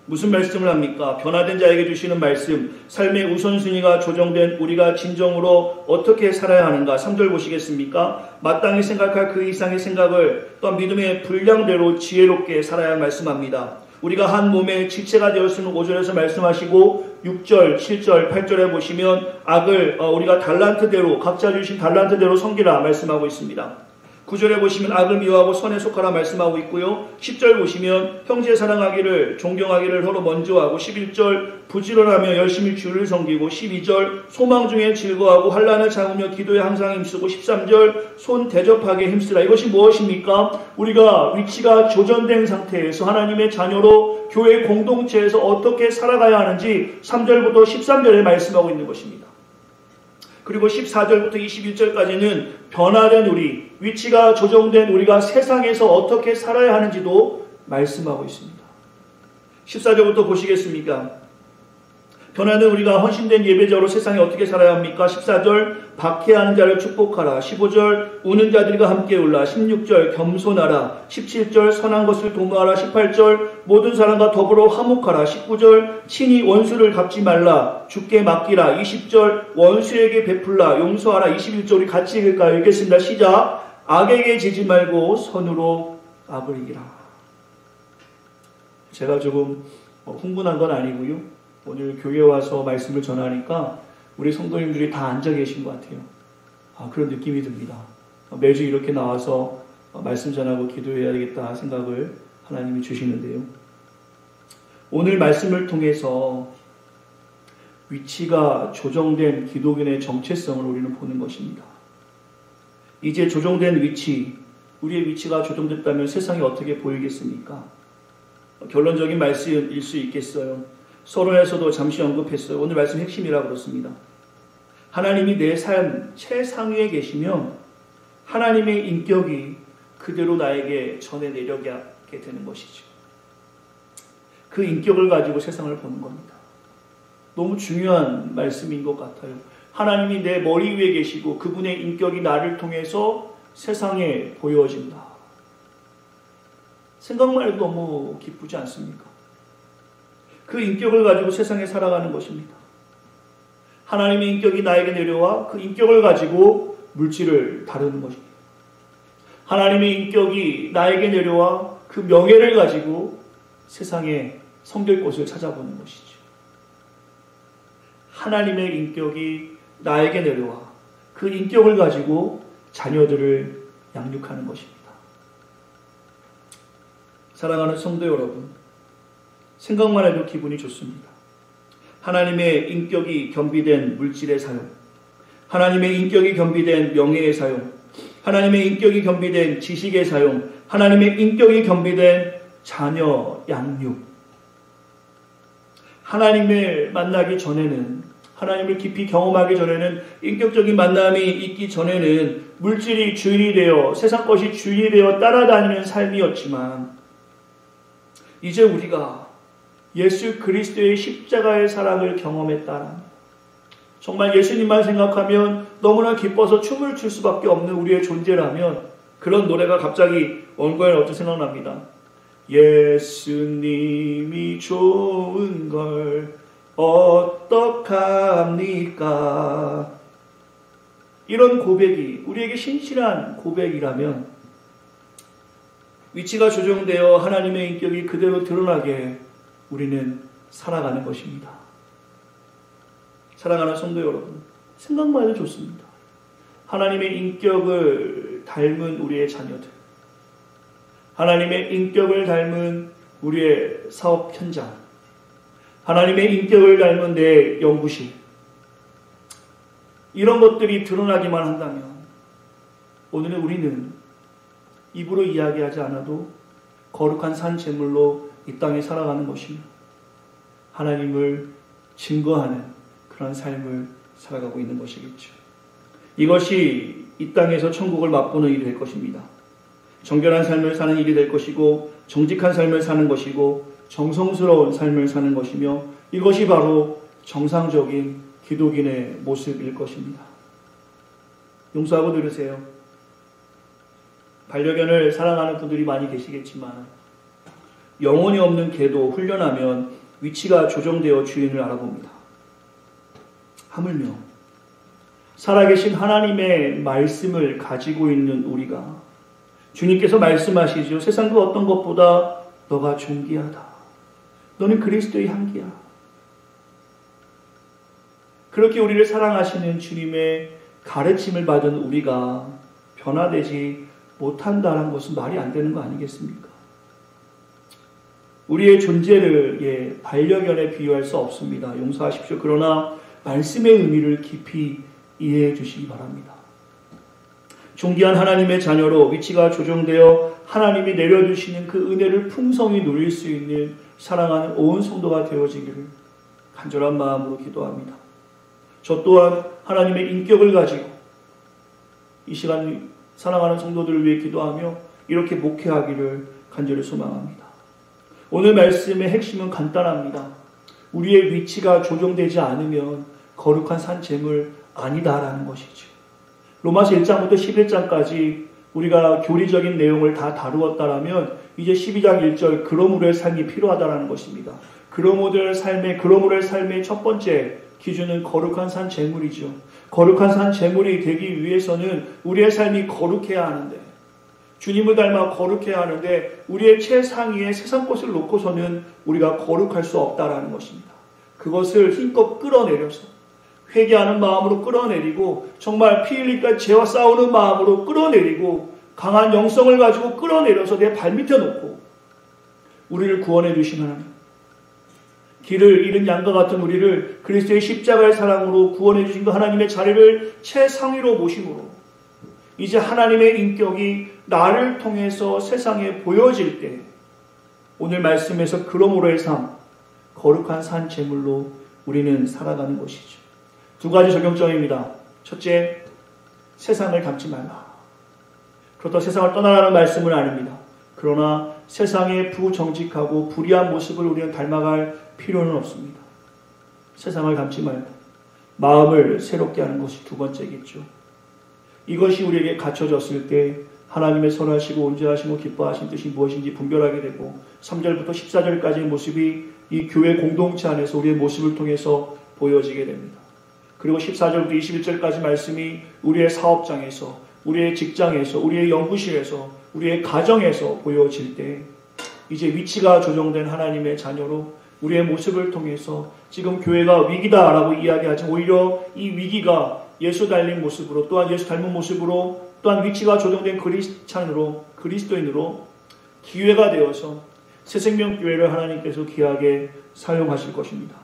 무슨 말씀을 합니까? 변화된 자에게 주시는 말씀, 삶의 우선순위가 조정된 우리가 진정으로 어떻게 살아야 하는가? 3절 보시겠습니까? 마땅히 생각할 그 이상의 생각을 또한 믿음의 분량대로 지혜롭게 살아야 말씀합니다. 우리가 한 몸의 지체가 되었으면 5절에서 말씀하시고 6절, 7절, 8절에 보시면 악을 우리가 달란트대로 각자 주신 달란트대로 섬기라 말씀하고 있습니다. 9절에 보시면 악을 미워하고 선에 속하라 말씀하고 있고요. 10절 보시면 형제 사랑하기를 존경하기를 서로 먼저 하고 11절 부지런하며 열심히 주를 섬기고 12절 소망 중에 즐거워하고 환난을 참으며 기도에 항상 힘쓰고 13절 손 대접하게 힘쓰라. 이것이 무엇입니까? 우리가 위치가 조정된 상태에서 하나님의 자녀로 교회 공동체에서 어떻게 살아가야 하는지 3절부터 13절에 말씀하고 있는 것입니다. 그리고 14절부터 21절까지는 변화된 우리, 위치가 조정된 우리가 세상에서 어떻게 살아야 하는지도 말씀하고 있습니다. 14절부터 보시겠습니까? 변화는 우리가 헌신된 예배자로 세상에 어떻게 살아야 합니까? 14절 박해하는 자를 축복하라. 15절 우는 자들과 함께 울라. 16절 겸손하라. 17절 선한 것을 도모하라. 18절 모든 사람과 더불어 화목하라. 19절 친히 원수를 갚지 말라. 주께 맡기라. 20절 원수에게 베풀라. 용서하라. 21절 우리 같이 읽을까요? 읽겠습니다. 시작. 악에게 지지 말고 선으로 악을 이기라. 제가 조금 흥분한 건 아니고요. 오늘 교회 와서 말씀을 전하니까 우리 성도님들이 다 앉아 계신 것 같아요. 그런 느낌이 듭니다. 매주 이렇게 나와서 말씀 전하고 기도해야 되겠다 생각을 하나님이 주시는데요. 오늘 말씀을 통해서 위치가 조정된 기독인의 정체성을 우리는 보는 것입니다. 이제 조정된 위치, 우리의 위치가 조정됐다면 세상이 어떻게 보이겠습니까? 결론적인 말씀일 수 있겠어요. 서론에서도 잠시 언급했어요. 오늘 말씀 핵심이라고 그렇습니다. 하나님이 내 삶 최상위에 계시면 하나님의 인격이 그대로 나에게 전해 내려가게 되는 것이죠. 그 인격을 가지고 세상을 보는 겁니다. 너무 중요한 말씀인 것 같아요. 하나님이 내 머리 위에 계시고 그분의 인격이 나를 통해서 세상에 보여진다. 생각만 해도 너무 기쁘지 않습니까? 그 인격을 가지고 세상에 살아가는 것입니다. 하나님의 인격이 나에게 내려와 그 인격을 가지고 물질을 다루는 것입니다. 하나님의 인격이 나에게 내려와 그 명예를 가지고 세상에 섬길 곳을 찾아보는 것이죠. 하나님의 인격이 나에게 내려와 그 인격을 가지고 자녀들을 양육하는 것입니다. 사랑하는 성도 여러분, 생각만 해도 기분이 좋습니다. 하나님의 인격이 겸비된 물질의 사용, 하나님의 인격이 겸비된 명예의 사용, 하나님의 인격이 겸비된 지식의 사용, 하나님의 인격이 겸비된 자녀 양육. 하나님을 만나기 전에는, 하나님을 깊이 경험하기 전에는, 인격적인 만남이 있기 전에는 물질이 주인이 되어, 세상 것이 주인이 되어 따라다니는 삶이었지만 이제 우리가 예수 그리스도의 십자가의 사랑을 경험했다는, 정말 예수님만 생각하면 너무나 기뻐서 춤을 출 수밖에 없는 우리의 존재라면 그런 노래가 갑자기 원고에 어떻게 생각납니다. 예수님이 좋은 걸 어떡합니까? 이런 고백이 우리에게 신실한 고백이라면 위치가 조정되어 하나님의 인격이 그대로 드러나게 우리는 살아가는 것입니다. 사랑하는 성도 여러분, 생각만 해도 좋습니다. 하나님의 인격을 닮은 우리의 자녀들, 하나님의 인격을 닮은 우리의 사업 현장, 하나님의 인격을 닮은 내 연구실, 이런 것들이 드러나기만 한다면 오늘은 우리는 입으로 이야기하지 않아도 거룩한 산 제물로 이 땅에 살아가는 것이며 하나님을 증거하는 그런 삶을 살아가고 있는 것이겠죠. 이것이 이 땅에서 천국을 맛보는 일이 될 것입니다. 정결한 삶을 사는 일이 될 것이고 정직한 삶을 사는 것이고 정성스러운 삶을 사는 것이며 이것이 바로 정상적인 기독인의 모습일 것입니다. 용서하고 들으세요. 반려견을 사랑하는 분들이 많이 계시겠지만 영혼이 없는 개도 훈련하면 위치가 조정되어 주인을 알아봅니다. 하물며 살아계신 하나님의 말씀을 가지고 있는 우리가, 주님께서 말씀하시죠. 세상 그 어떤 것보다 너가 존귀하다. 너는 그리스도의 향기야. 그렇게 우리를 사랑하시는 주님의 가르침을 받은 우리가 변화되지 못한다는 것은 말이 안 되는 거 아니겠습니까? 우리의 존재를 반려견에 비유할 수 없습니다. 용서하십시오. 그러나 말씀의 의미를 깊이 이해해 주시기 바랍니다. 존귀한 하나님의 자녀로 위치가 조정되어 하나님이 내려주시는 그 은혜를 풍성히 누릴 수 있는 사랑하는 온 성도가 되어지기를 간절한 마음으로 기도합니다. 저 또한 하나님의 인격을 가지고 이 시간 사랑하는 성도들을 위해 기도하며 이렇게 목회하기를 간절히 소망합니다. 오늘 말씀의 핵심은 간단합니다. 우리의 위치가 조정되지 않으면 거룩한 산 제물 아니다라는 것이죠. 로마서 1장부터 11장까지 우리가 교리적인 내용을 다 다루었다라면 이제 12장 1절 그러므로의 삶이 필요하다라는 것입니다. 그러므로의 삶의 첫 번째 기준은 거룩한 산 제물이죠. 거룩한 산 제물이 되기 위해서는 우리의 삶이 거룩해야 하는데, 주님을 닮아 거룩해야 하는데 우리의 최상위의 세상 것을 놓고서는 우리가 거룩할 수 없다라는 것입니다. 그것을 힘껏 끌어내려서 회개하는 마음으로 끌어내리고 정말 피 흘리까 죄와 싸우는 마음으로 끌어내리고 강한 영성을 가지고 끌어내려서 내 발밑에 놓고 우리를 구원해 주신 하나님, 길을 잃은 양과 같은 우리를 그리스도의 십자가의 사랑으로 구원해 주신 그 하나님의 자리를 최상위로 모심으로 이제 하나님의 인격이 나를 통해서 세상에 보여질 때 오늘 말씀에서 그러므로의 삶, 거룩한 산 제물로 우리는 살아가는 것이죠. 두 가지 적용점입니다. 첫째, 세상을 닮지 말라. 그렇다고 세상을 떠나라는 말씀은 아닙니다. 그러나 세상의 부정직하고 불의한 모습을 우리는 닮아갈 필요는 없습니다. 세상을 닮지 말고 마음을 새롭게 하는 것이 두 번째겠죠. 이것이 우리에게 갖춰졌을 때 하나님의 선하시고 온전하시고 기뻐하신 뜻이 무엇인지 분별하게 되고 3절부터 14절까지의 모습이 이 교회 공동체 안에서 우리의 모습을 통해서 보여지게 됩니다. 그리고 14절부터 21절까지 말씀이 우리의 사업장에서, 우리의 직장에서, 우리의 연구실에서, 우리의 가정에서 보여질 때 이제 위치가 조정된 하나님의 자녀로 우리의 모습을 통해서 지금 교회가 위기다라고 이야기하지 오히려 이 위기가 예수 닮은 모습으로 또한 예수 닮은 모습으로 또한 위치가 조정된 그리스도인으로 기회가 되어서 새생명교회를 하나님께서 귀하게 사용하실 것입니다.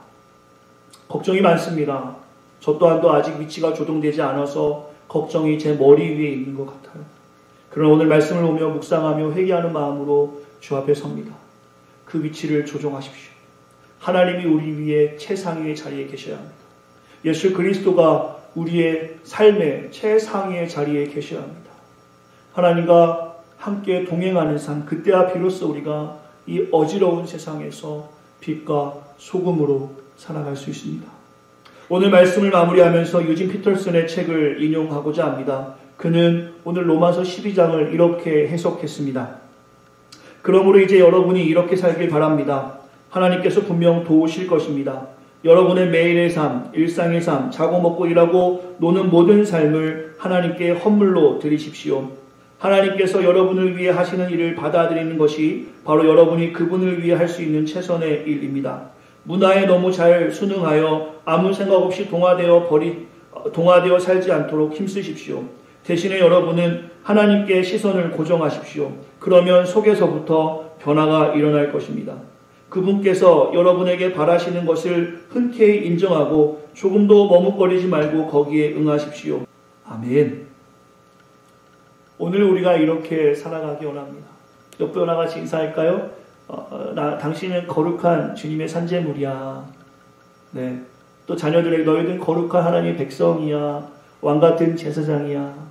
걱정이 많습니다. 저 또한도 아직 위치가 조정되지 않아서 걱정이 제 머리 위에 있는 것 같아요. 그러나 오늘 말씀을 보며 묵상하며 회개하는 마음으로 주 앞에 섭니다. 그 위치를 조정하십시오. 하나님이 우리 위에 최상위의 자리에 계셔야 합니다. 예수 그리스도가 우리의 삶의 최상위의 자리에 계셔야 합니다. 하나님과 함께 동행하는 삶, 그때야 비로소 우리가 이 어지러운 세상에서 빛과 소금으로 살아갈 수 있습니다. 오늘 말씀을 마무리하면서 유진 피터슨의 책을 인용하고자 합니다. 그는 오늘 로마서 12장을 이렇게 해석했습니다. 그러므로 이제 여러분이 이렇게 살길 바랍니다. 하나님께서 분명 도우실 것입니다. 여러분의 매일의 삶, 일상의 삶, 자고 먹고 일하고 노는 모든 삶을 하나님께 헌물로 드리십시오. 하나님께서 여러분을 위해 하시는 일을 받아들이는 것이 바로 여러분이 그분을 위해 할 수 있는 최선의 일입니다. 문화에 너무 잘 순응하여 아무 생각 없이 동화되어 살지 않도록 힘쓰십시오. 대신에 여러분은 하나님께 시선을 고정하십시오. 그러면 속에서부터 변화가 일어날 것입니다. 그분께서 여러분에게 바라시는 것을 흔쾌히 인정하고 조금도 머뭇거리지 말고 거기에 응하십시오. 아멘. 오늘 우리가 이렇게 살아가기 원합니다. 옆에 하나 같이 인사할까요? 당신은 거룩한 주님의 산재물이야. 네. 또 자녀들에게 너희들은 거룩한 하나님의 백성이야. 왕같은 제사장이야.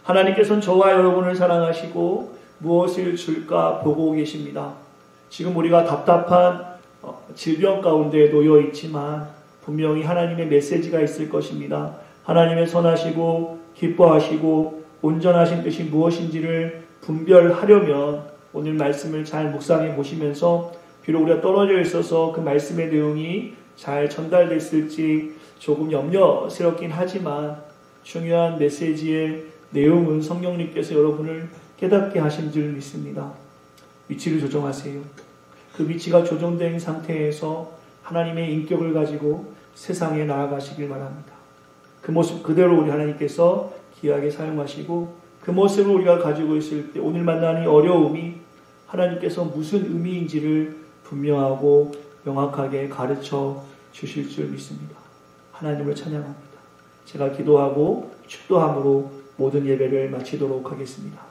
하나님께서는 저와 여러분을 사랑하시고 무엇을 줄까 보고 계십니다. 지금 우리가 답답한 질병 가운데 놓여 있지만 분명히 하나님의 메시지가 있을 것입니다. 하나님의 선하시고 기뻐하시고 온전하신 뜻이 무엇인지를 분별하려면 오늘 말씀을 잘 묵상해 보시면서 비록 우리가 떨어져 있어서 그 말씀의 내용이 잘 전달됐을지 조금 염려스럽긴 하지만 중요한 메시지의 내용은 성령님께서 여러분을 깨닫게 하신 줄 믿습니다. 위치를 조정하세요. 그 위치가 조정된 상태에서 하나님의 인격을 가지고 세상에 나아가시길 바랍니다. 그 모습 그대로 우리 하나님께서 귀하게 사용하시고 그 모습을 우리가 가지고 있을 때 오늘 만나는 어려움이 하나님께서 무슨 의미인지를 분명하고 명확하게 가르쳐 주실 줄 믿습니다. 하나님을 찬양합니다. 제가 기도하고 축도함으로 모든 예배를 마치도록 하겠습니다.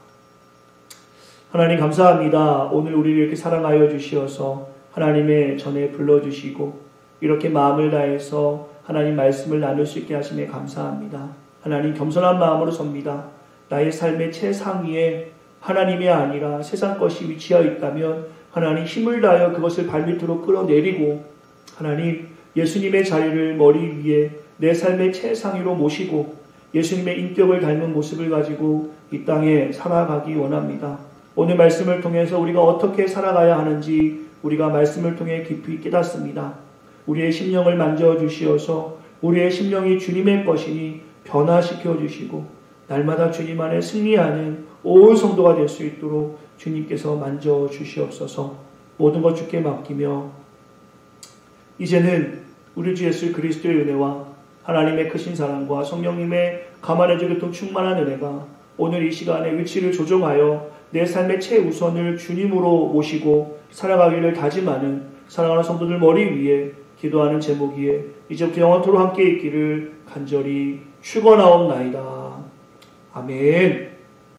하나님 감사합니다. 오늘 우리를 이렇게 사랑하여 주시어서 하나님의 전에 불러주시고 이렇게 마음을 다해서 하나님 말씀을 나눌 수 있게 하심에 감사합니다. 하나님 겸손한 마음으로 섭니다. 나의 삶의 최상위에 하나님이 아니라 세상 것이 위치하여 있다면 하나님 힘을 다하여 그것을 발밑으로 끌어내리고 하나님, 예수님의 자리를 머리 위에 내 삶의 최상위로 모시고 예수님의 인격을 닮은 모습을 가지고 이 땅에 살아가기 원합니다. 오늘 말씀을 통해서 우리가 어떻게 살아가야 하는지 우리가 말씀을 통해 깊이 깨닫습니다. 우리의 심령을 만져주시어서 우리의 심령이 주님의 것이니 변화시켜 주시고 날마다 주님 안에 승리하는 온 성도가 될 수 있도록 주님께서 만져주시옵소서. 모든 것 주께 맡기며 이제는 우리 주 예수 그리스도의 은혜와 하나님의 크신 사랑과 성령님의 감화내주교통 충만한 은혜가 오늘 이 시간에 위치를 조정하여 내 삶의 최우선을 주님으로 모시고 살아가기를 다짐하는 사랑하는 성도들 머리 위에 기도하는 제목이에 이제부터 영원토록 함께 있기를 간절히 축원하옵나이다. 아멘.